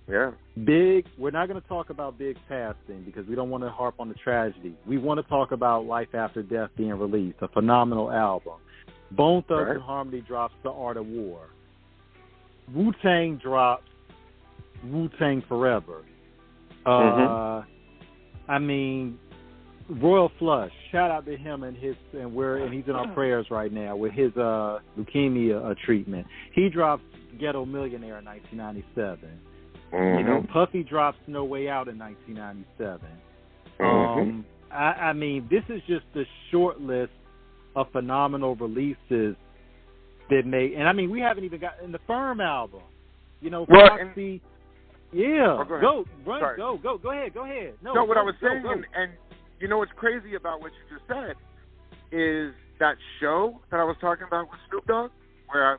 Yeah. Big, we're not going to talk about Big's passing because we don't want to harp on the tragedy. We want to talk about Life After Death being released, a phenomenal album. Bone Thugs and Harmony drops The Art of War. Wu-Tang drops Wu-Tang Forever. I mean, Royal Flush, shout out to him and he's in our prayers right now with his leukemia treatment. He drops Ghetto Millionaire in 1997. You know, Puffy drops No Way Out in 1997. I mean, this is just a short list of phenomenal releases that made, and I mean, we haven't even got in the Firm album. You know, Foxy. Go ahead. No, what I was saying, and you know what's crazy about what you just said is that show that I was talking about with Snoop Dogg, where I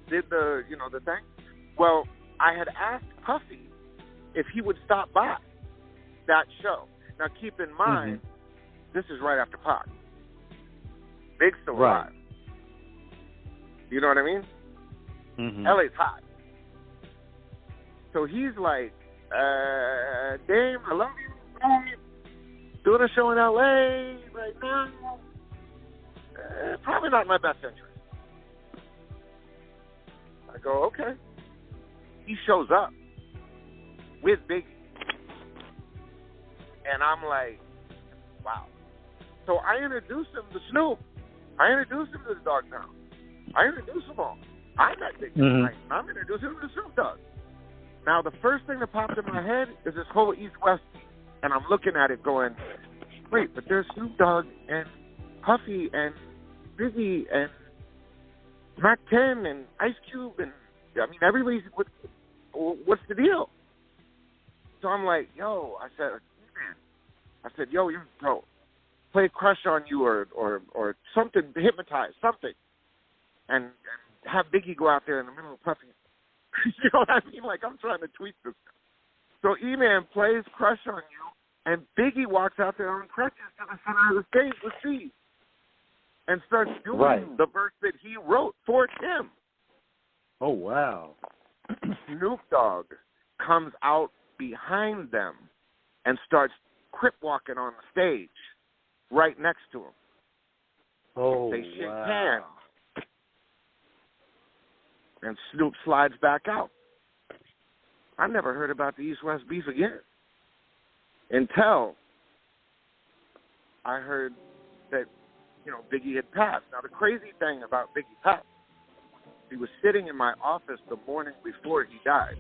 did the thing. Well, I had asked Puffy if he would stop by that show. Now, keep in mind, this is right after Pac. Big's still alive. You know what I mean? LA's hot. So he's like, Dame, I love you. Doing a show in L.A. right now. Probably not in my best interest. I go, okay. He shows up with Biggie. And I'm like, wow. So I introduced him to Snoop. I introduced him to the Dog Pound. I introduced them all. I met Biggie tonight. I'm introducing him to Snoop Dogg. Now, the first thing that popped in my head is this whole East-West thing. And I'm looking at it going, wait, but there's Snoop Dogg and Puffy and Biggie and Mac 10 and Ice Cube and, I mean, everybody's, what's the deal? So I'm like, yo, I said, yo, bro, play Crush on You or something, Hypnotize, something. And have Biggie go out there in the middle of Puffy. You know what I mean? Like, I'm trying to tweet this. So E-Man plays Crush on You, and Biggie walks out there on crutches to the center of the stage with Steve and starts doing the verse that he wrote for Tim. Oh, wow. Snoop Dogg comes out behind them and starts crip walking on the stage right next to him. Oh, they shake hands. And Snoop slides back out. I never heard about the East-West beef again until I heard that, Biggie had passed. Now, the crazy thing about Biggie passed, he was sitting in my office the morning before he died.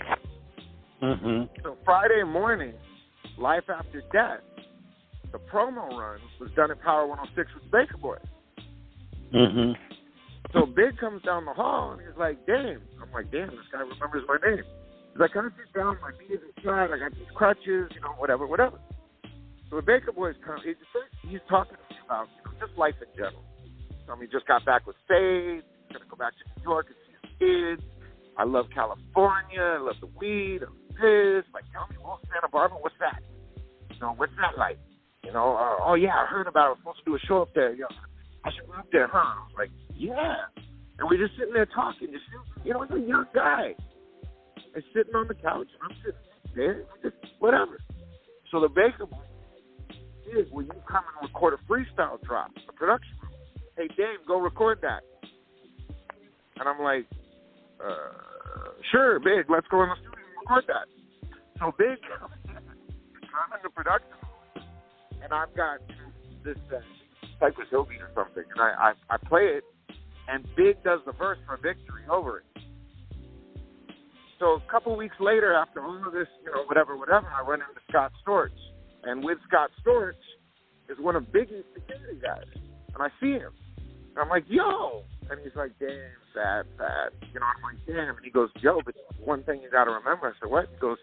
So Friday morning, Life After Death, the promo run was done at Power 106 with the Baker Boys. So Big comes down the hall, and he's like, Dame. I'm like, damn, this guy remembers my name. He's like, can I sit down? My knees inside. I got these crutches, whatever. So the Baker Boys come. He's talking to me about just life in general. He just got back with Fade. He's going to go back to New York and see his kids. I love California. I love the weed. I'm pissed. Like, tell me, Santa Barbara, what's that? What's that like? Oh, yeah, I heard about it. I was supposed to do a show up there. I should move there, huh? I was like, yeah. And we're just sitting there talking. Just, I'm a young guy. I'm sitting on the couch, and I'm sitting there, just whatever. So the Baker is, will you come and record a freestyle drop, a production room? Hey, Dave, go record that. And I'm like, sure, Big, let's go in the studio and record that. So Big comes in, I'm in the production room, and I've got this Cypress Hill beat or something, and I play it, and Big does the verse for Victory over it. So a couple weeks later, after all of this, whatever, I run into Scott Storch, and with Scott Storch is one of Biggie's security guys, and I see him, and I'm like, yo, and he's like, damn, sad. I'm like, damn, and he goes, yo, but one thing you got to remember. I said, what? He goes,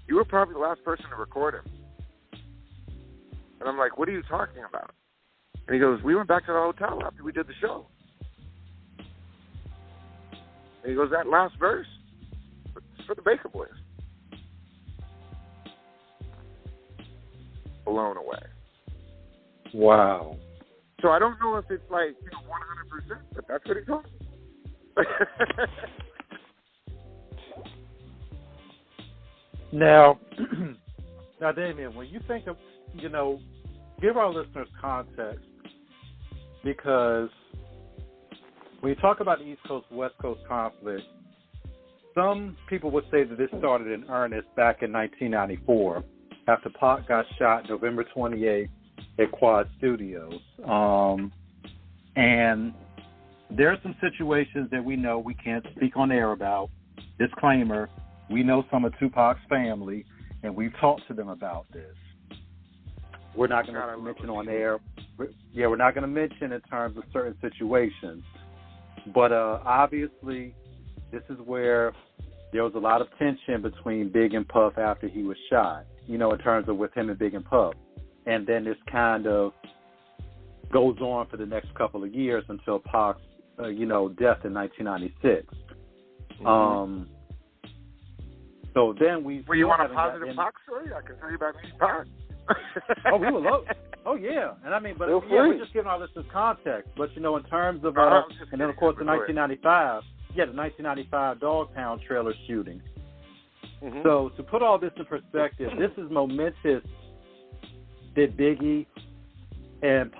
you were probably the last person to record him. And I'm like, what are you talking about? And he goes, we went back to the hotel after we did the show. And he goes, that last verse, it's for the Baker Boys. Blown away. Wow. So I don't know if it's like, 100%, but that's what he told me. Now, Damion, when you think of, give our listeners context, because when you talk about the East Coast, West Coast conflict, some people would say that this started in earnest back in 1994 after Pac got shot November 28th at Quad Studios. And there are some situations that we know we can't speak on air about. Disclaimer, we know some of Tupac's family, and we've talked to them about this. We're not going to mention on air. We're not going to mention in terms of certain situations. But obviously, this is where there was a lot of tension between Big and Puff after he was shot, in terms of with him and Big and Puff. And then this kind of goes on for the next couple of years until Pac's, death in 1996. So then we... Well, you want a positive Pac story? I can tell you about me Pac. Oh, we would love... Oh, yeah. And I mean, but we're just giving all this context. But, in terms of... and then, of course, the 1995... Yeah, the 1995 Dogtown trailer shooting. Mm-hmm. So to put all this in perspective, this is momentous that Biggie and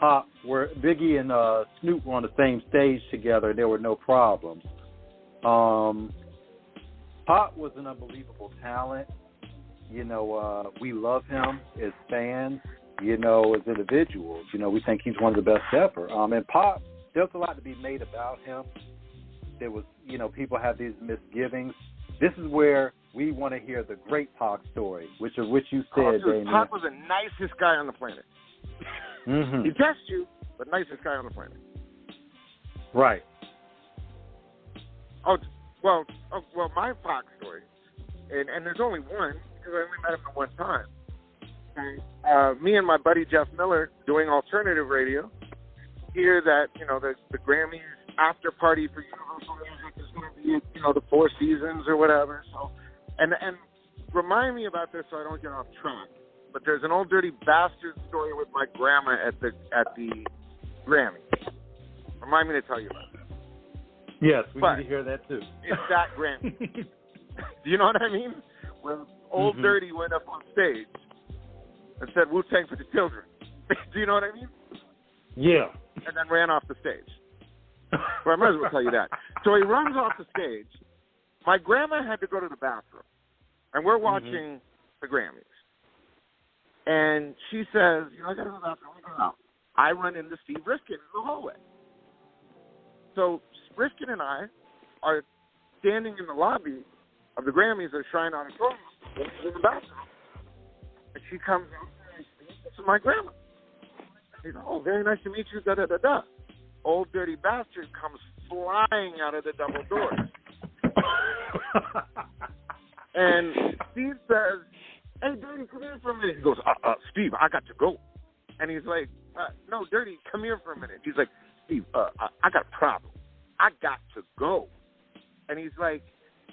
Snoop were on the same stage together. There were no problems. Pop was an unbelievable talent. You know, we love him as fans, you know, as individuals. You know, we think he's one of the best ever. And Pop, there's a lot to be made about him. There was, you know, people have these misgivings. This is where we want to hear the great Pac story, which you said, Damion. Pac was the nicest guy on the planet. Mm-hmm. He tests you, but nicest guy on the planet. Right. Well, my Pac story, and there's only one, because I only met him the one time. Me and my buddy Jeff Miller, doing alternative radio, hear that, you know, the Grammys after party for Universal Music is going to be, you know, the Four Seasons or whatever. So, and remind me about this so I don't get off track. But there's an old dirty bastard story with my grandma at the Grammy. Remind me to tell you about that. Yes, we need to hear that too. It's that Grammy. Do you know what I mean? When old Dirty went up on stage and said Wu-Tang for the children. Do you know what I mean? Yeah. And then ran off the stage. Well, I might as well tell you that. So he runs off the stage. My grandma had to go to the bathroom. And we're watching the Grammys. And she says, you know, I got to go to the bathroom. I go out. I run into Steve Riskin in the hallway. So Riskin and I are standing in the lobby of the Grammys at Shrine Auditorium in the bathroom. And she comes out and this is my grandma. He's like, oh, very nice to meet you, da-da-da-da. Old dirty bastard comes flying out of the double doors. And Steve says, hey, Dirty, come here for a minute. He goes, Steve, I got to go. And he's like, no, Dirty, come here for a minute. He's like, Steve, I got a problem. I got to go. And he's like,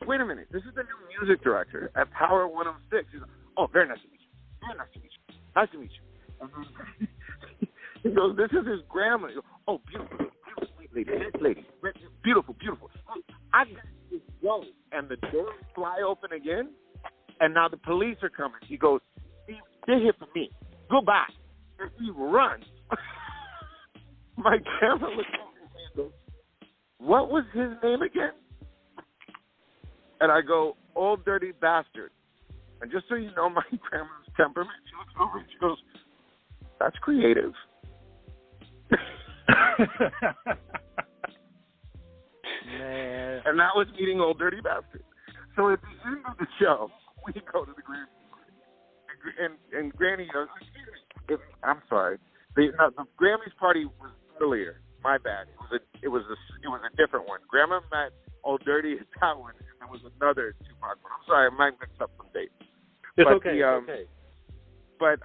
wait a minute. This is the new music director at Power 106. He's like, oh, very nice to meet you. Very nice to meet you. Nice to meet you. And then he goes, this is his grandma. He goes, oh, beautiful, beautiful, sweet lady, nice lady. Beautiful, beautiful. I got to go. And the doors fly open again. And now the police are coming. He goes, Steve, they're here for me. Goodbye. And he runs. My grandma looks at me and goes, what was his name again? And I go, old dirty bastard. And just so you know my grandma's temperament, she looks over and she goes, that's creative. Man. And that was meeting old dirty bastard. So at the end of the show, we go to the Grammys. And Granny goes, excuse me. I'm sorry. The Grammys party was earlier. My bad. It was a different one. Grandma met Old Dirty at that one, and there was another Tupac one. I'm sorry, I might mix up some dates. It's but okay. Okay. But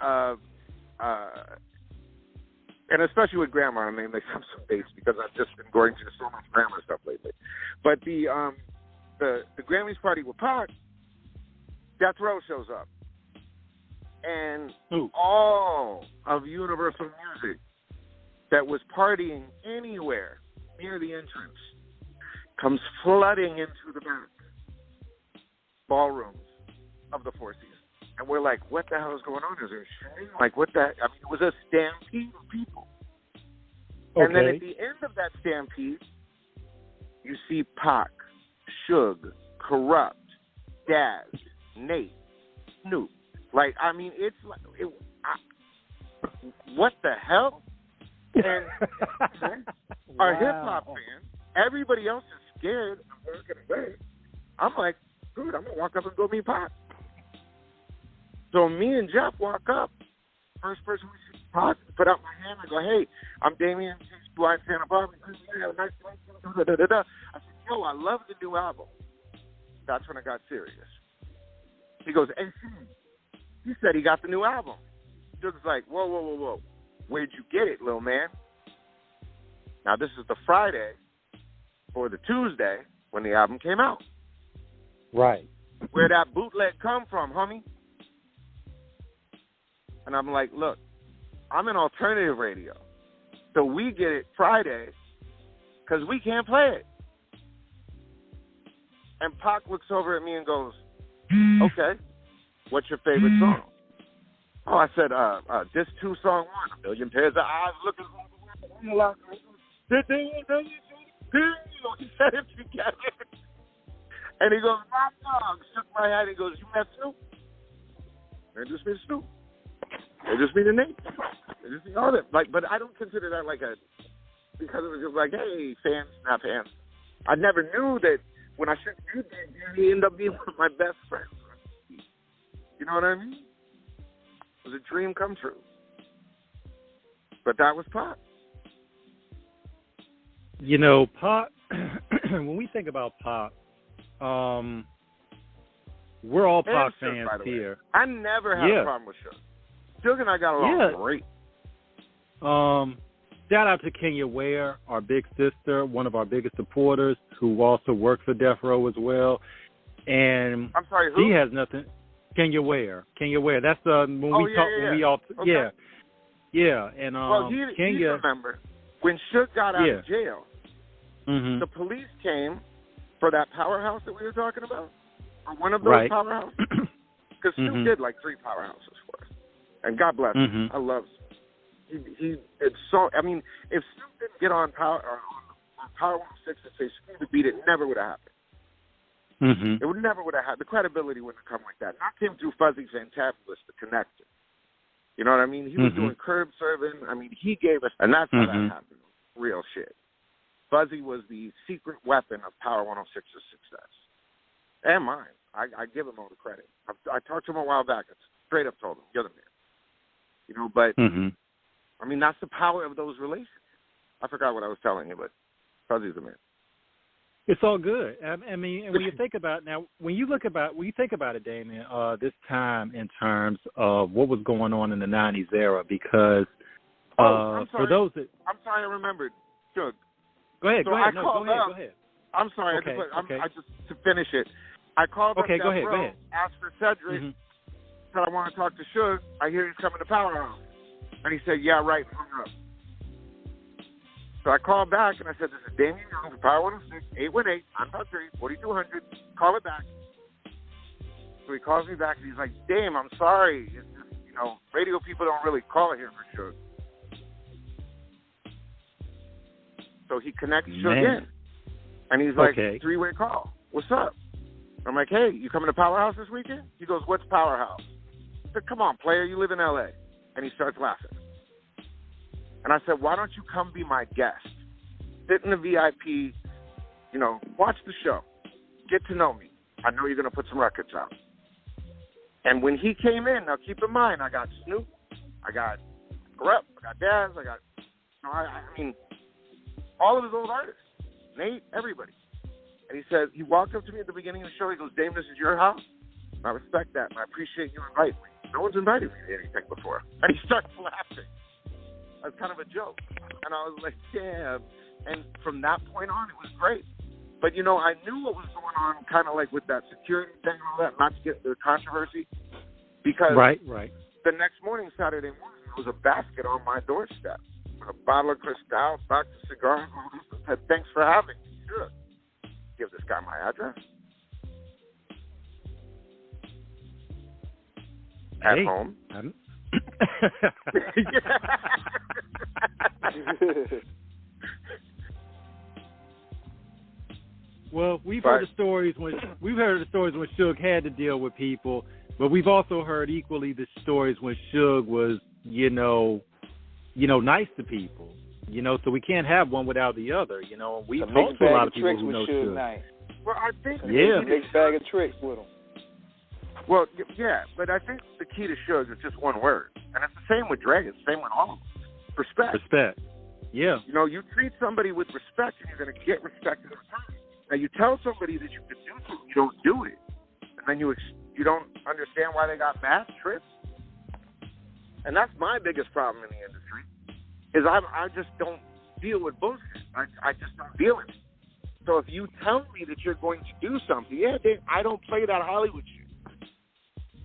and especially with Grandma, I mean, they have some dates because I've just been going through so much Grandma stuff lately. But the Grammys party with Pac, Death Row shows up, and all of Universal Music that was partying anywhere near the entrance comes flooding into the back ballrooms of the Four Seasons. And we're like, what the hell is going on? Is there shooting? Like, what the? I mean, it was a stampede of people. Okay. And then at the end of that stampede, you see Pac, Suge, Corrupt, Daz, Nate, Snoop. Like, I mean, it's like, what the hell? And our hip-hop fans, everybody else is scared of walking away. I'm like, dude, I'm going to walk up and go meet Pac. So me and Jeff walk up. First person we see Pac, put out my hand. I go, hey, I'm Damion, Santa Barbara. Nice to meet you. I said, yo, I love the new album. That's when I got serious. He goes, hey, he said he got the new album. Dude's like, whoa. Where'd you get it, little man? Now, this is the Friday or the Tuesday when the album came out. Right. Where'd that bootleg come from, homie? And I'm like, look, I'm in alternative radio. So we get it Friday because we can't play it. And Pac looks over at me and goes, Okay. What's your favorite song? Oh, I said, this 2 song one, A Million Pairs of Eyes Looking for the World. He said it together. And he goes, my dog. Shook my head. He goes, you met Snoop? Introduced me to Snoop. Introduced me to Nate. Introduced me to all that. Like, but I don't consider that like because it was just like, hey, fans, not fans. I never knew that when I shook you, he ended up being one of my best friends. You know what I mean? It was a dream come true. But that was Pop. You know, Pop, when we think about Pop, we're all Pop fans here. I never had a problem with Suge. Suge and I got along great. Shout out to Kenya Ware, our big sister, one of our biggest supporters, who also works for Death Row as well. And I'm sorry, who? She has nothing. Kenya Ware. That's when we talk. Yeah. When we all yeah. And well, you remember when Suge got out of jail, the police came for that powerhouse that we were talking about, or one of those powerhouses, because Snoop did like 3 powerhouses for us, and God bless him. I love Snoop. It's so. I mean, if Snoop didn't get on Power 106 and say "Screw the beat," it never would have happened. It would never would have happened. The credibility wouldn't have come like that. Not came through Fuzzy Fantabulous, the connector. You know what I mean? He was doing curb serving. I mean, he gave us, and that's how that happened. Real shit. Fuzzy was the secret weapon of Power 106's success, and mine. I give him all the credit. I talked to him a while back. I straight up told him, "You're the man." You know, but. I mean, that's the power of those relationships. I forgot what I was telling you, but Fuzzy's the man. It's all good. I mean, and when you think about when you think about it, Damion, this time in terms of what was going on in the '90s era, because I'm sorry. for those that I'm sorry, I remembered. Suge. Go ahead. So go ahead. Go ahead. I'm sorry. Okay. I just to finish it. I called up go ahead. Asked for Cedric. Said I want to talk to Suge. I hear he's coming to Powerhouse. And he said, yeah, right, hung up. So I called back and I said, this is Damion Young for Power 106, 818-953-4200. Call it back. So he calls me back and he's like, Dame, I'm sorry. It's just, radio people don't really call here for Suge. So he connects Suge in. And he's like, 3-way call. What's up? I'm like, hey, you coming to Powerhouse this weekend? He goes, what's Powerhouse? I said, come on, player, you live in L.A. And he starts laughing. And I said, why don't you come be my guest? Sit in the VIP, watch the show. Get to know me. I know you're going to put some records out. And when he came in, now keep in mind, I got Snoop, I got Rep, I got Daz, I got, I mean, all of his old artists. Nate, everybody. And he said, he walked up to me at the beginning of the show, he goes, Dame, this is your house? And I respect that, and I appreciate you inviting me. No one's invited me to anything before. And he starts laughing. That's kind of a joke. And I was like, damn. And from that point on, it was great. But, I knew what was going on kind of like with that security thing and all that, not to get into the controversy. Because the next morning, Saturday morning, there was a basket on my doorstep. A bottle of Cristal, box of cigars, and all this. I said, thanks for having me. Sure. Give this guy my address. At home. Well, we've heard the stories when Suge had to deal with people, but we've also heard equally the stories when Suge was, nice to people. So we can't have one without the other. We talked to a lot of people who know Suge. Nice. Well, I think mixed bag of tricks with him. Well, yeah, but I think the key to Suge is just one word. And it's the same with Dre. It's the same with all of them. Respect. Respect. Yeah. You treat somebody with respect and you're going to get respect in return. Now, you tell somebody that you can do something, you don't do it. And then you don't understand why they got mad trips. And that's my biggest problem in the industry, is I just don't deal with bullshit. I just don't deal with it. So if you tell me that you're going to do something, I don't play that Hollywood shit.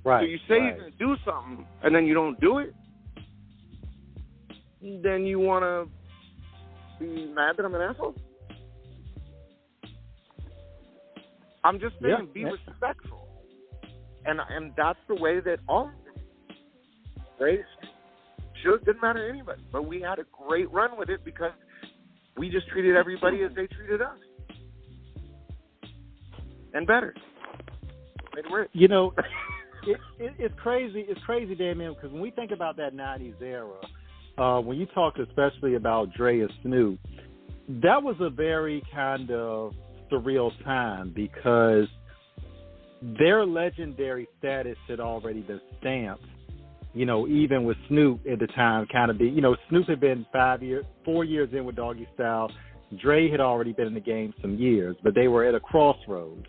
Right. So you say you're going to do something, and then you don't do it, then you want to be mad that I'm an asshole? I'm just saying, be respectful. And that's the way that all race didn't matter to anybody. But we had a great run with it because we just treated everybody as they treated us. And better. Made it work. You know, it's crazy. It's crazy, Damion, because when we think about that 90s era, when you talk especially about Dre and Snoop, that was a very kind of surreal time because their legendary status had already been stamped, you know, even with Snoop at the time Snoop had been 4 years in with Doggy Style. Dre had already been in the game some years, but they were at a crossroads.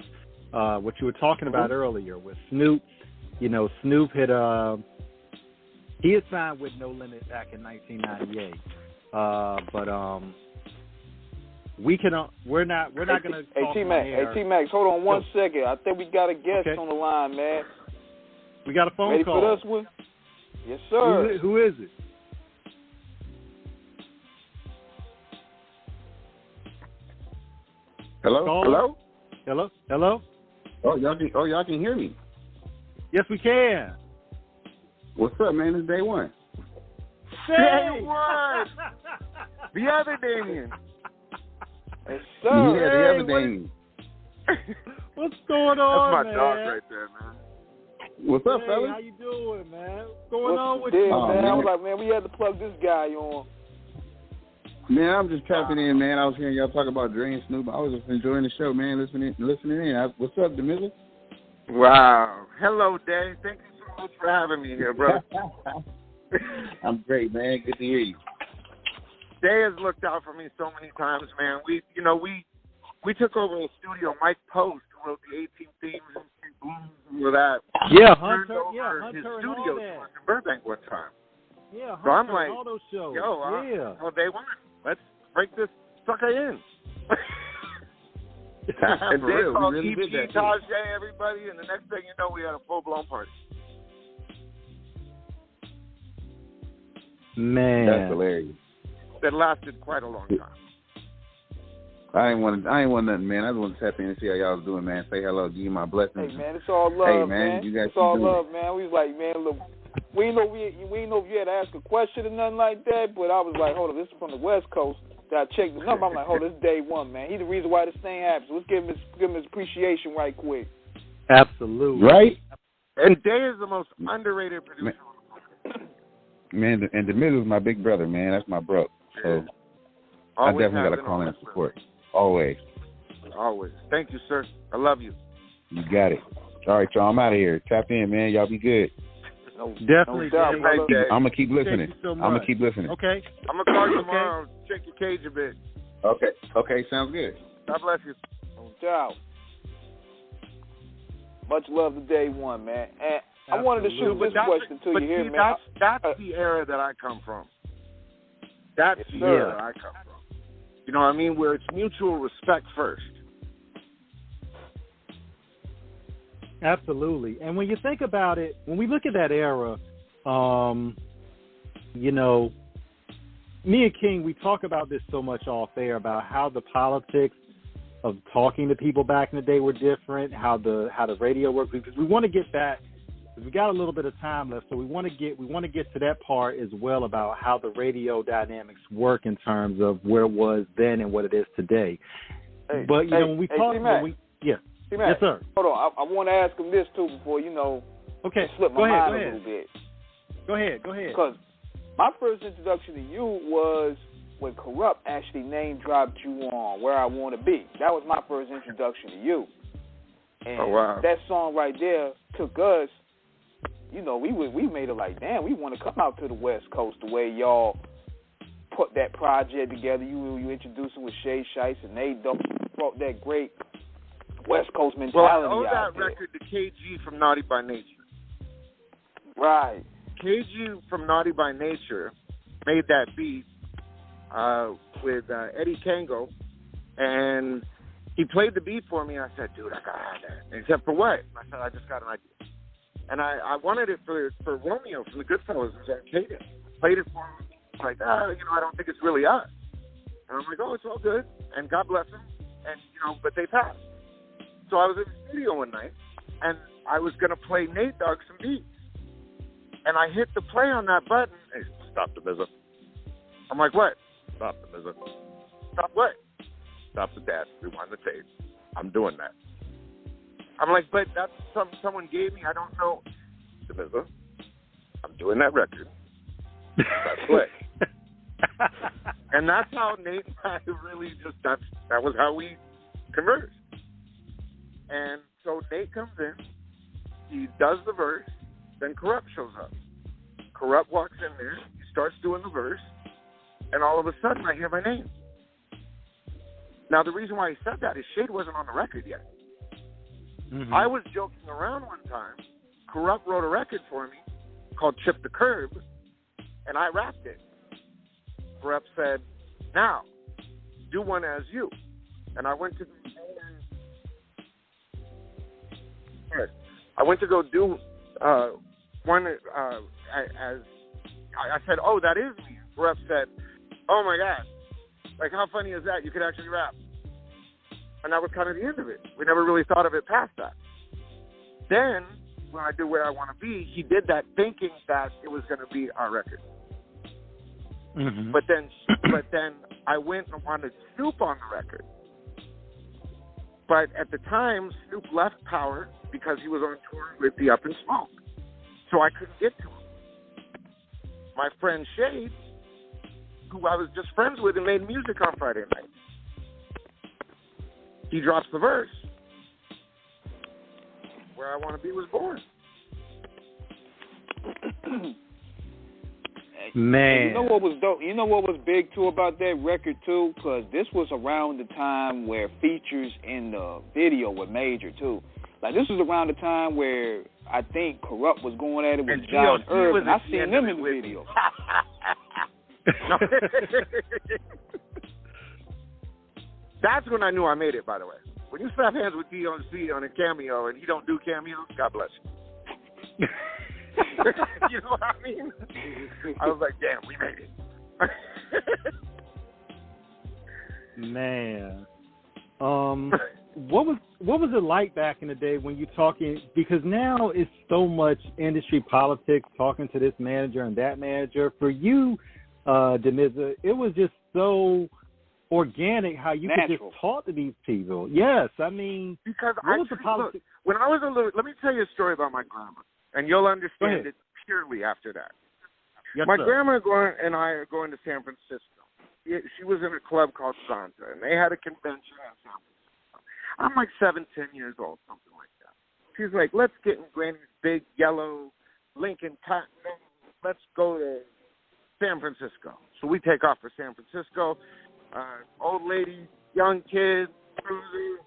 What you were talking about earlier with Snoop, you know, Snoop had he had signed with No Limit back in 1998, but we're not going to. Hey T-Max, hold on one second. I think we got a guest on the line, man. We got a phone Ready call. for this one? Yes, sir. Who is it? Hello? Hello? Oh, y'all can hear me. Yes, we can. What's up, man? It's day one. Day one! The other Damion. Yes, sir. Yeah, the other Damion. What's going on, man? That's my dog man? Right there, man. What's up, fellas? How you doing, man? What's going on with you? Man? I was like, man, we had to plug this guy on. Man, I'm just tapping in, man. I was hearing y'all talk about Dre and Snoop. I was just enjoying the show, man, listening in. What's up, Damizza? Wow. Hello, Dave. Thank you so much for having me here, brother. I'm great, man. Good to hear you. Day has looked out for me so many times, man. We took over the studio. Mike Post, who wrote the 18 themes and all that. Yeah, Hunter his studio to us in Burbank one time. Yeah, so I'm like, all those shows. Well, day one, let's break this sucker in. And they called really EP, Tajay, everybody, and the next thing you know, we had a full-blown party. Man. That's hilarious. That lasted quite a long time. I ain't want nothing, man. I just want to tap in and see how y'all was doing, man. Say hello, give you my blessings. Hey, man, it's all love, hey, man. You guys it's all love, man. We was like, man, look, we didn't know if you had to ask a question or nothing like that, but I was like, hold on, this is from the West Coast. That I checked the number. I'm like, hold on, this is day one, man. He's the reason why this thing happens. Let's give him his appreciation right quick. Absolutely. Right? And Day is the most underrated producer. Man, and Damizza is my big brother, man. That's my bro. So I definitely got to call in and support. Always. Always. Thank you, sir. I love you. You got it. All right, y'all. I'm out of here. Tap in, man. Y'all be good. Definitely. I'm going to keep listening. I'm going to keep listening. Okay. I'm going to call you tomorrow. Check your cage a bit. Okay. Sounds good. God bless you. No doubt. Much love to day one, man. And I wanted to shoot this question to you here, man. That's the era that I come from. That's the era I come from. You know what I mean? Where it's mutual respect first. Absolutely. And when you think about it, when we look at that era, you know, me and King, we talk about this so much off air about how the politics of talking to people back in the day were different, how the radio worked, because we want to get back. We got a little bit of time left, so we want to get to that part as well about how the radio dynamics work in terms of where it was then and what it is today. But you know, when we talk, yes, sir. Hold on, I want to ask him this too before slip my mind a little bit. Go ahead. Because my first introduction to you was when Corrupt actually name dropped you on Where I Want to Be. That was my first introduction to you. And that song right there took us. You know, we made it like, damn, we want to come out to the West Coast the way y'all put that project together. You introduced it with Shade Shiest, and they brought that great West Coast mentality out. Well, I owe that record to KG from Naughty by Nature. Right. KG from Naughty by Nature made that beat with Eddie Kango, and he played the beat for me. I said, dude, I got that. Except for what? I said, I just got an idea. And I wanted it for Romeo from the Goodfellas. It was Arcadia. Played it for him. He's like, I don't think it's really us. And I'm like, oh, it's all good. And God bless him. And, but they passed. So I was in the studio one night, and I was going to play Nate Dogg some beats. And I hit the play on that button. Hey, stop Damizza. I'm like, what? Stop Damizza. Stop what? Stop the dad. Rewind the tape. I'm doing that. I'm like, but that's something someone gave me. I don't know. Damizza, I'm doing that record. That's play. And that's how Nate and I really just, that was how we conversed. And so Nate comes in, he does the verse, then Corrupt shows up. Corrupt walks in there, he starts doing the verse, and all of a sudden I hear my name. Now the reason why he said that is Shade wasn't on the record yet. Mm-hmm. I was joking around one time. Corrupt wrote a record for me called Chip the Curb, and I rapped it. Corrupt said, now, do one as you. And I went to go do one as I said, oh, that is me. Corrupt said, oh my God, like how funny is that? You could actually rap. And that was kind of the end of it. We never really thought of it past that. Then, when I did Where I Want to Be, he did that thinking that it was going to be our record. Mm-hmm. But then I went and wanted Snoop on the record. But at the time, Snoop left Power because he was on tour with the Up in Smoke. So I couldn't get to him. My friend Shade, who I was just friends with and made music on Friday night, he drops the verse. Where I Want to Be was born. Man, you know what was dope? You know what was big too about that record too? Because this was around the time where features in the video were major too. Like this was around the time where I think Corrupt was going at it with John Irv, and I seen them in the video. That's when I knew I made it, by the way. When you slap hands with DOC on a cameo and he don't do cameos, God bless you. You know what I mean? I was like, damn, we made it. Man. What was it like back in the day when you talking, because now it's so much industry politics, talking to this manager and that manager. For you, Damizza, it was just so organic how you could just talk to these people. Yes, I mean, because look, when I was a little, let me tell you a story about my grandma, and you'll understand it purely after that. Yes, my sir. grandma and I are going to San Francisco. She was in a club called Santa, and they had a convention in San Francisco. I'm like 7, 10 years old, something like that. She's like, let's get in Granny's big yellow Lincoln Platinum. Let's go to San Francisco. So we take off for San Francisco. Old lady, young kid, cruiser.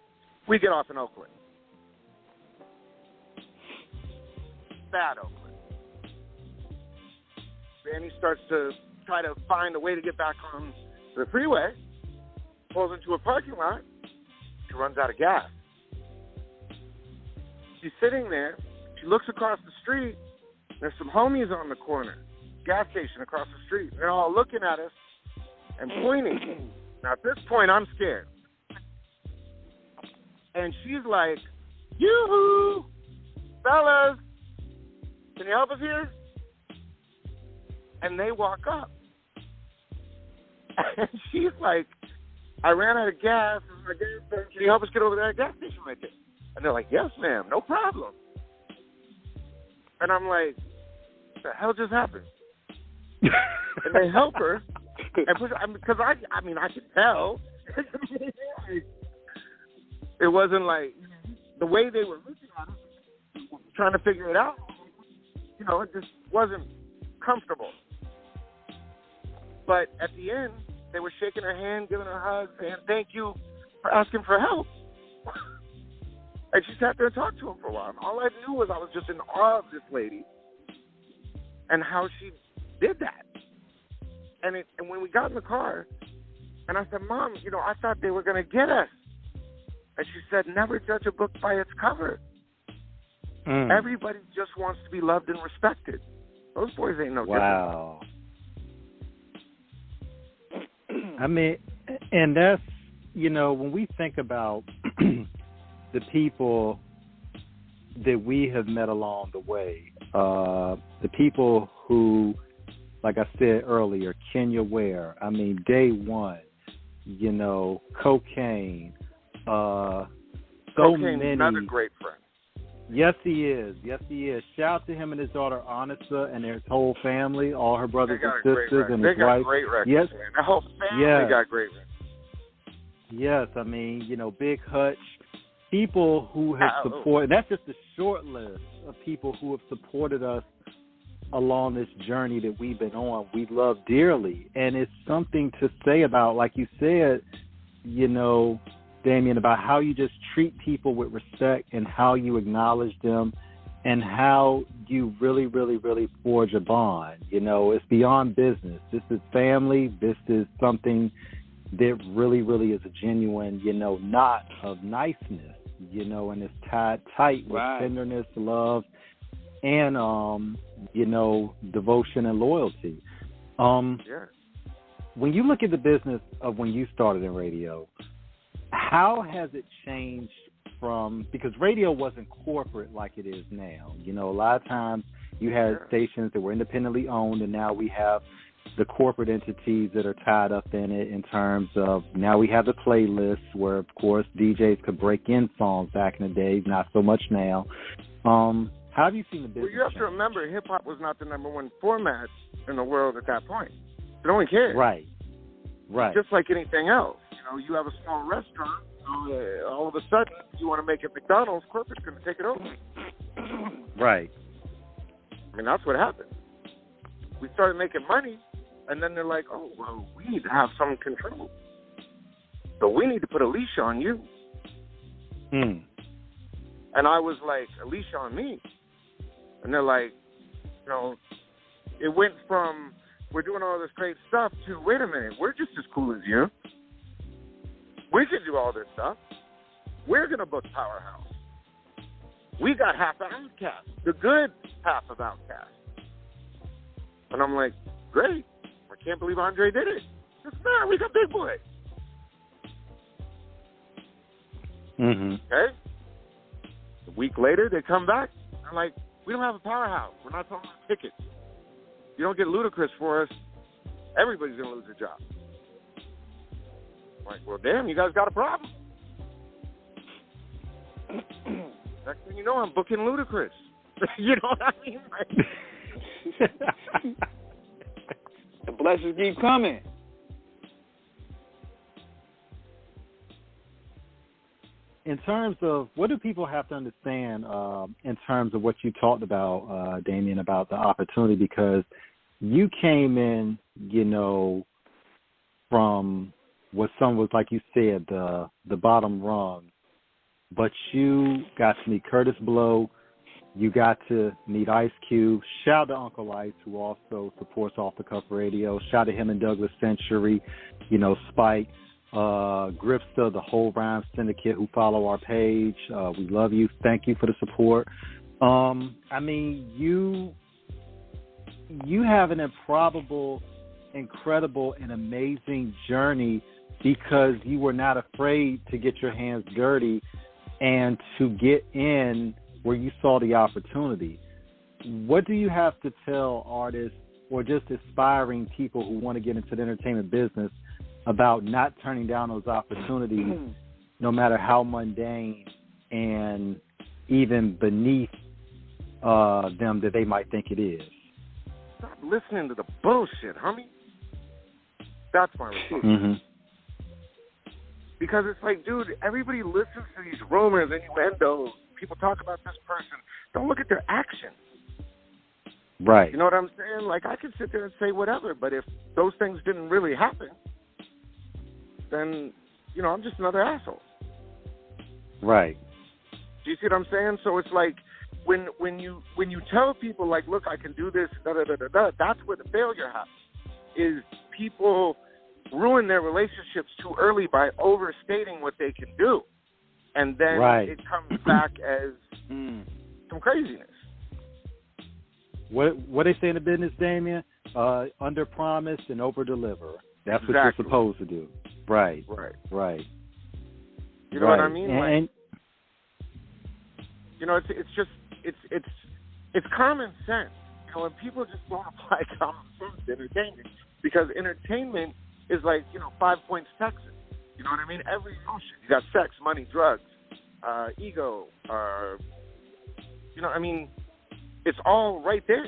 We get off in Oakland. Bad Oakland. Granny starts to try to find a way to get back on the freeway, pulls into a parking lot. She runs out of gas. She's sitting there. She looks across the street. There's some homies on the corner, gas station across the street. They're all looking at us and pointing. Now, at this point, I'm scared. And she's like, yoo-hoo, fellas, can you help us here? And they walk up. And she's like, I ran out of gas. Can you help us get over to that gas station right there? And they're like, yes, ma'am, no problem. And I'm like, what the hell just happened? And they help her. Because I could tell. It wasn't like, the way they were looking at us, trying to figure it out, it just wasn't comfortable. But at the end, they were shaking her hand, giving her a hug, saying, thank you for asking for help. And she sat there and talked to him for a while. And all I knew was I was just in awe of this lady and how she did that. And when we got in the car, and I said, Mom, I thought they were going to get us. And she said, never judge a book by its cover. Everybody just wants to be loved and respected. Those boys ain't no different. Wow. I mean, and that's, when we think about the people that we have met along the way, the people who, like I said earlier, Kenya Ware, I mean, day one, you know, Cocaine, so Cocaine's many. another great friend. Yes, he is. Yes, he is. Shout out to him and his daughter, Anissa, and his whole family, all her brothers and sisters and his wife. They got great records, yes. man. The whole family got great records. Yes, I mean, you know, Big Hutch, people who have supported, that's just a short list of people who have supported us along this journey that we've been on. We love dearly. And it's something to say about, like you said, you know, Damion, about how you just treat people with respect and how you acknowledge them and how you really, really, really forge a bond. You know, it's beyond business. This is family. This is something that really, really is a genuine, you know, knot of niceness, you know, and it's tied tight with tenderness, love, and, you know, devotion and loyalty. When you look at the business of when you started in radio, how has it changed from, because radio wasn't corporate like it is now. You know, a lot of times you had stations that were independently owned, and now we have the corporate entities that are tied up in it in terms of, now we have the playlists where, of course, DJs could break in songs back in the day, not so much now. How have you seen the business? Well, you have to remember, hip-hop was not the number one format in the world at that point. They only cared. Right. Just like anything else. You know, you have a small restaurant, all of a sudden you want to make it McDonald's, corporate's going to take it over. Right. I mean, that's what happened. We started making money, and then they're like, oh, well, we need to have some control. So we need to put a leash on you. And I was like, a leash on me? And they're like, you know, it went from, we're doing all this great stuff to, wait a minute, we're just as cool as you. We can do all this stuff. We're going to book Powerhouse. We got half of Outkast, the good half of Outkast. And I'm like, great. I can't believe Andre did it. He says, man, we got Big Boy. Okay? A week later, they come back. I'm like, we don't have a Powerhouse. We're not selling tickets. You don't get Ludacris for us, everybody's going to lose their job. I'm like, well, damn, you guys got a problem. Next thing you know, I'm booking Ludacris. You know what I mean? Like, the blessings keep coming. In terms of, what do people have to understand in terms of what you talked about, Damion, about the opportunity? Because you came in, you know, from what some was, like you said, the bottom rung, but you got to meet Curtis Blow, you got to meet Ice Cube. Shout out to Uncle Ice, who also supports Off the Cuff Radio. Shout out to him and Douglas Century, you know, Spike, Gripsta, the whole Rhyme Syndicate who follow our page. We love you. Thank you for the support. I mean, you have an improbable, incredible, and amazing journey because you were not afraid to get your hands dirty and to get in where you saw the opportunity. What do you have to tell artists or just aspiring people who want to get into the entertainment business about not turning down those opportunities, no matter how mundane and even beneath them that they might think it is? Stop listening to the bullshit, homie. That's my response. Because it's like, dude, everybody listens to these rumors, innuendos. People talk about this person. Don't look at their actions. Right. You know what I'm saying? Like, I can sit there and say whatever, but if those things didn't really happen, then, you know, I'm just another asshole. Right. Do you see what I'm saying? So it's like, when you tell people, like, look, I can do this, that's where the failure happens, is people ruin their relationships too early by overstating what they can do. And then it comes back as some craziness. What they say in the business, Damion? Under promise and over deliver. That's what you're supposed to do. Right. Right. Right. You know what I mean? And You know, it's common sense. You know, and people just don't apply common sense to entertainment because entertainment is like, you know, 5 points Texas. You know what I mean? Every emotion. You got sex, money, drugs, ego. You know, I mean, it's all right there.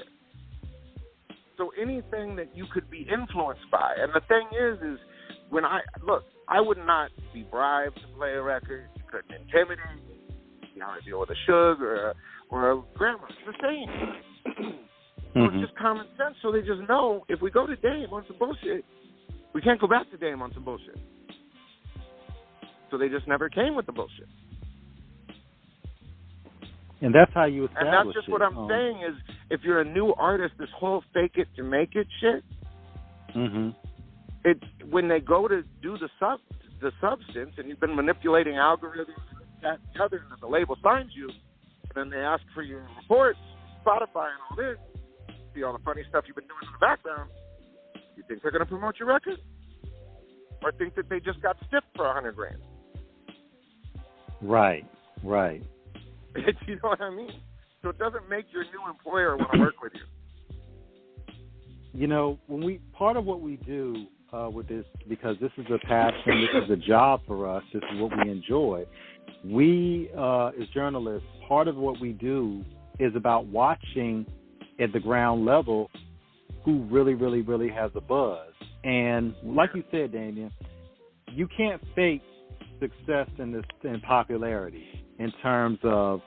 So anything that you could be influenced by. And the thing is when I would not be bribed to play a record. You couldn't intimidate me. You know how to deal with a Suge or a grandma. It's the same. So it's just common sense. So they just know if we go to Dame on some bullshit, we can't go back to Dame on some bullshit. So they just never came with the bullshit. And that's how you establish it. And that's just what I'm saying is if you're a new artist, this whole fake it to make it shit, it when they go to do the substance and you've been manipulating algorithms, that and the other, and the label signs you, and then they ask for your reports, Spotify and all this, see all the funny stuff you've been doing in the background, you think they're going to promote your record? Or think that they just got stiffed for $100,000? Right. You know what I mean? So it doesn't make your new employer want to work with you. You know, part of what we do with this, because this is a passion, this is a job for us, this is what we enjoy. We, as journalists, part of what we do is about watching at the ground level who really, really, really has a buzz. And like you said, Damion, you can't fake success and popularity in terms of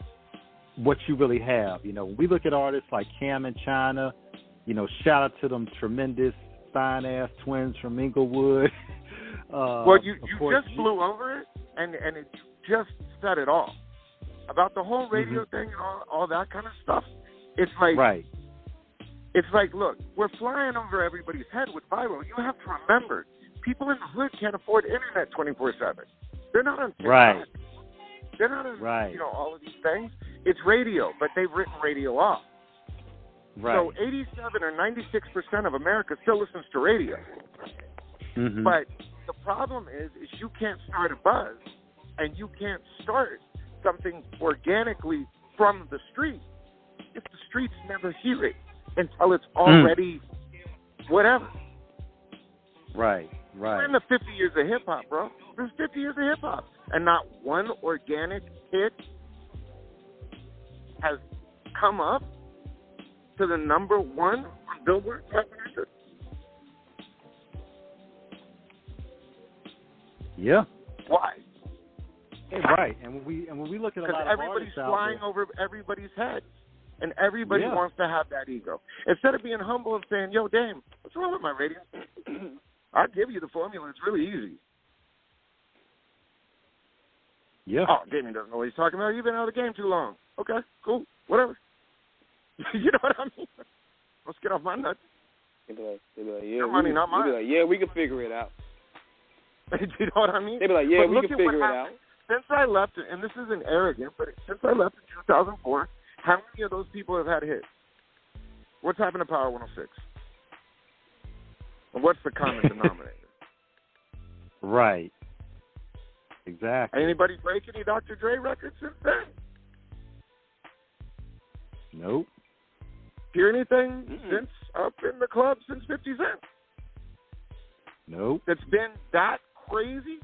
what you really have. You know, when we look at artists like Cam and China, you know, shout out to them tremendous fine-ass twins from Inglewood. Well, you just flew over it, and it just said it all. About the whole radio thing and all that kind of stuff. It's like, right. It's like, look, we're flying over everybody's head with viral. You have to remember, people in the hood can't afford internet 24/7. They're not on TikTok. Right. They're not on, you know, all of these things. It's radio, but they've written radio off. Right. So 87 or 96% of America still listens to radio. But the problem is you can't start a buzz, and you can't start something organically from the street if the streets never hear it until it's already whatever. Right. We're in the 50 years of hip-hop, bro. There's 50 years of hip-hop. And not one organic hit has come up to the number one on Billboard 500. Yeah. Why? Right. And when we look at a lot of everybody's flying over everybody's heads. And everybody wants to have that ego. Instead of being humble and saying, yo, Dame, what's wrong with my radio? I'll give you the formula. It's really easy. Yeah. Oh, Damion doesn't know what he's talking about. You've been out of the game too long. Okay, cool, whatever. You know what I mean? Let's get off my nuts. They be like, yeah, your money, not mine. They be like, yeah, we can figure it out. You know what I mean? They be like, yeah, we can figure it out. Since I left, and this isn't arrogant, but since I left in 2004, how many of those people have had hits? What's happened to Power 106? And what's the common denominator? Right. Exactly. Anybody break any Dr. Dre records since then? Nope. Hear anything since up in the club since 50 Cent? Nope. That's been that crazy?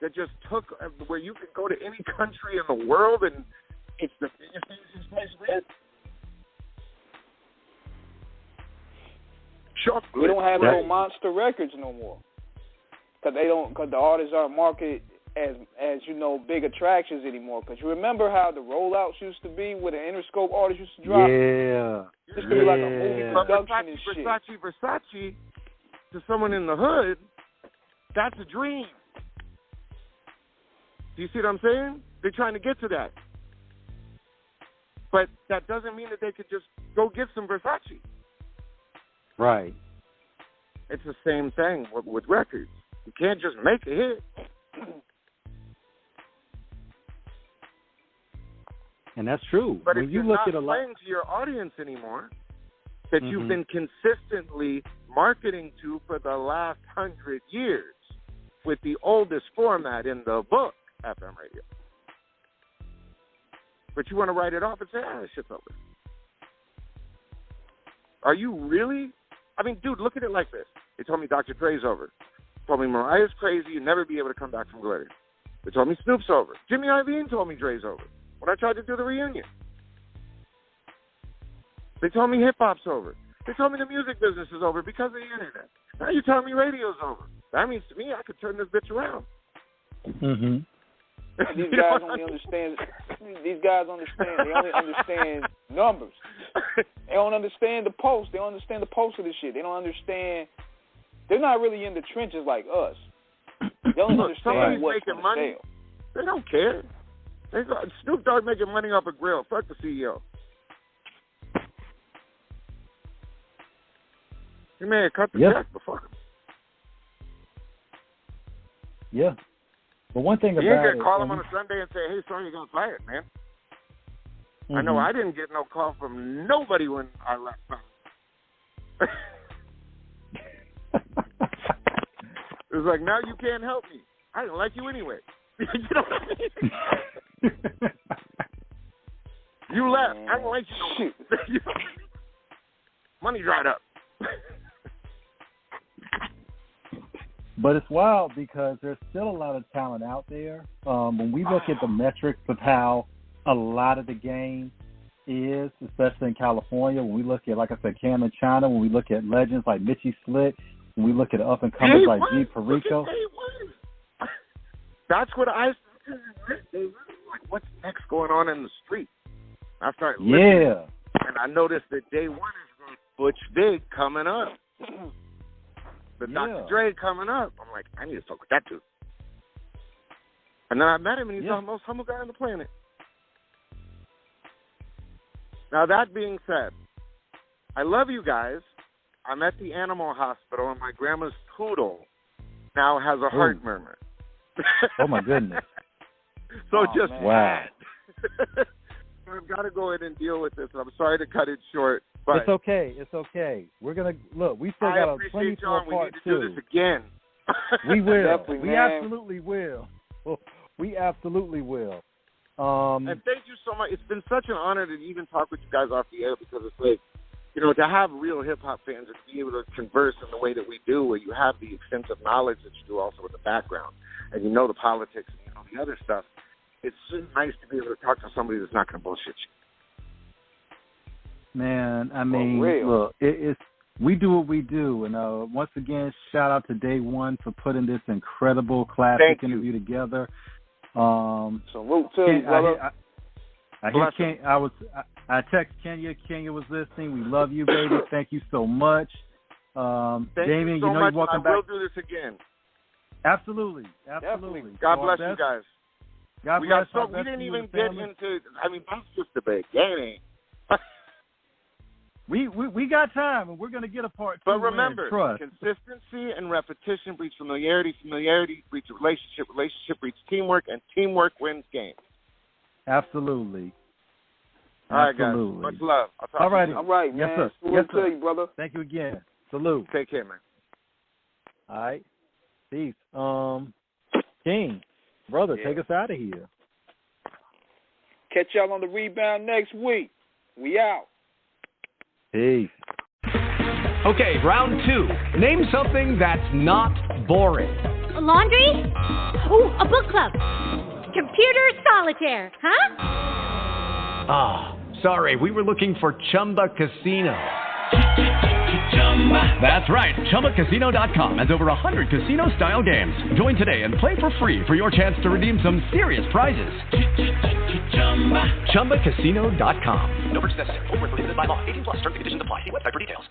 That just took, where you can go to any country in the world and it's the biggest thing since sliced bread? We don't have no monster records no more. Because the artists aren't marketed as you know, big attractions anymore. Because you remember how the rollouts used to be, where the Interscope artists used to drop? Yeah. It used to be like a movie production and shit. Versace, to someone in the hood, that's a dream. Do you see what I'm saying? They're trying to get to that. But that doesn't mean that they could just go get some Versace. Right. It's the same thing with records. You can't just make a hit. And that's true. But when if you you're look not at a playing to your audience anymore, that you've been consistently marketing to for the last 100 years with the oldest format in the book, FM radio. But you want to write it off and say, this shit's over. Are you really? I mean, dude, look at it like this. They told me Dr. Dre's over. They told me Mariah's crazy. You'll never be able to come back from glitter. They told me Snoop's over. Jimmy Iovine told me Dre's over when I tried to do the reunion. They told me hip-hop's over. They told me the music business is over because of the internet. Now you're telling me radio's over. That means to me I could turn this bitch around. Mm-hmm. These guys only understand. These guys understand. They only understand numbers. They don't understand the post. They don't understand the post of this shit. They don't understand. They're not really in the trenches like us. They don't understand what's making money. Sell. They don't care. Snoop Dogg making money off a grill. Fuck the CEO. He may have cut the check, but fuck him. Yeah. But one thing about it... You ain't going to call him on a Sunday and say, hey, sorry, you got fired, man. Mm-hmm. I know I didn't get no call from nobody when I left. It was like, now you can't help me. I didn't like you anyway. You know what I mean? You left. I don't like you no more. Money dried up. But it's wild because there's still a lot of talent out there. When we look at the metrics of how a lot of the game is, especially in California, when we look at, like I said, Cam and China, when we look at legends like Mitchie Slick, when we look at up-and-comers like G. Perico. That's what I like, what's next going on in the street? I started listening, and I noticed that day one is Butch Vig coming up. The Dr. Dre coming up. I'm like, I need to fuck with that dude. And then I met him, and he's the most humble guy on the planet. Now, that being said, I love you guys. I'm at the animal hospital, and my grandma's poodle now has a heart murmur. Oh, my goodness. So wow. I've got to go in and deal with this. I'm sorry to cut it short. But it's okay. It's okay. We're going to, look, we still got a 24 part 2. We need to do this again. We will. We absolutely will. We absolutely will. And thank you so much. It's been such an honor to even talk with you guys off the air because it's like, you know, to have real hip-hop fans and to be able to converse in the way that we do, where you have the extensive knowledge that you do also in the background, and you know the politics and you know the other stuff, it's so nice to be able to talk to somebody that's not going to bullshit you. Man, I mean, look, it's we do what we do, and once again, shout out to Day One for putting this incredible classic interview together. Salute to you, brother. I text Kenya. Kenya was listening. We love you, baby. Thank you so much. Damion, you so know much. you're welcome back. I will do this again. Absolutely. God bless you guys. God bless you. We didn't even get into. I mean, that's just the beginning. We got time, and we're going to get a part 2. But remember, consistency and repetition breeds familiarity. Familiarity breeds relationship. Relationship breeds teamwork, and teamwork wins games. Absolutely. All right, guys. Much love. I'll talk to you soon. All right, man. Yes, sir. Salute to you, brother. Thank you again. Salute. Take care, man. All right. Peace. King, brother, take us out of here. Catch y'all on the rebound next week. We out. Peace. Okay, round 2. Name something that's not boring. A laundry? Ooh, a book club. Computer solitaire, huh? Ah, sorry, we were looking for Chumba Casino. That's right, ChumbaCasino.com has over 100 casino-style games. Join today and play for free for your chance to redeem some serious prizes. ChumbaCasino.com. No purchase necessary. Void where prohibited by law. 18+. Terms and conditions apply. See website for details.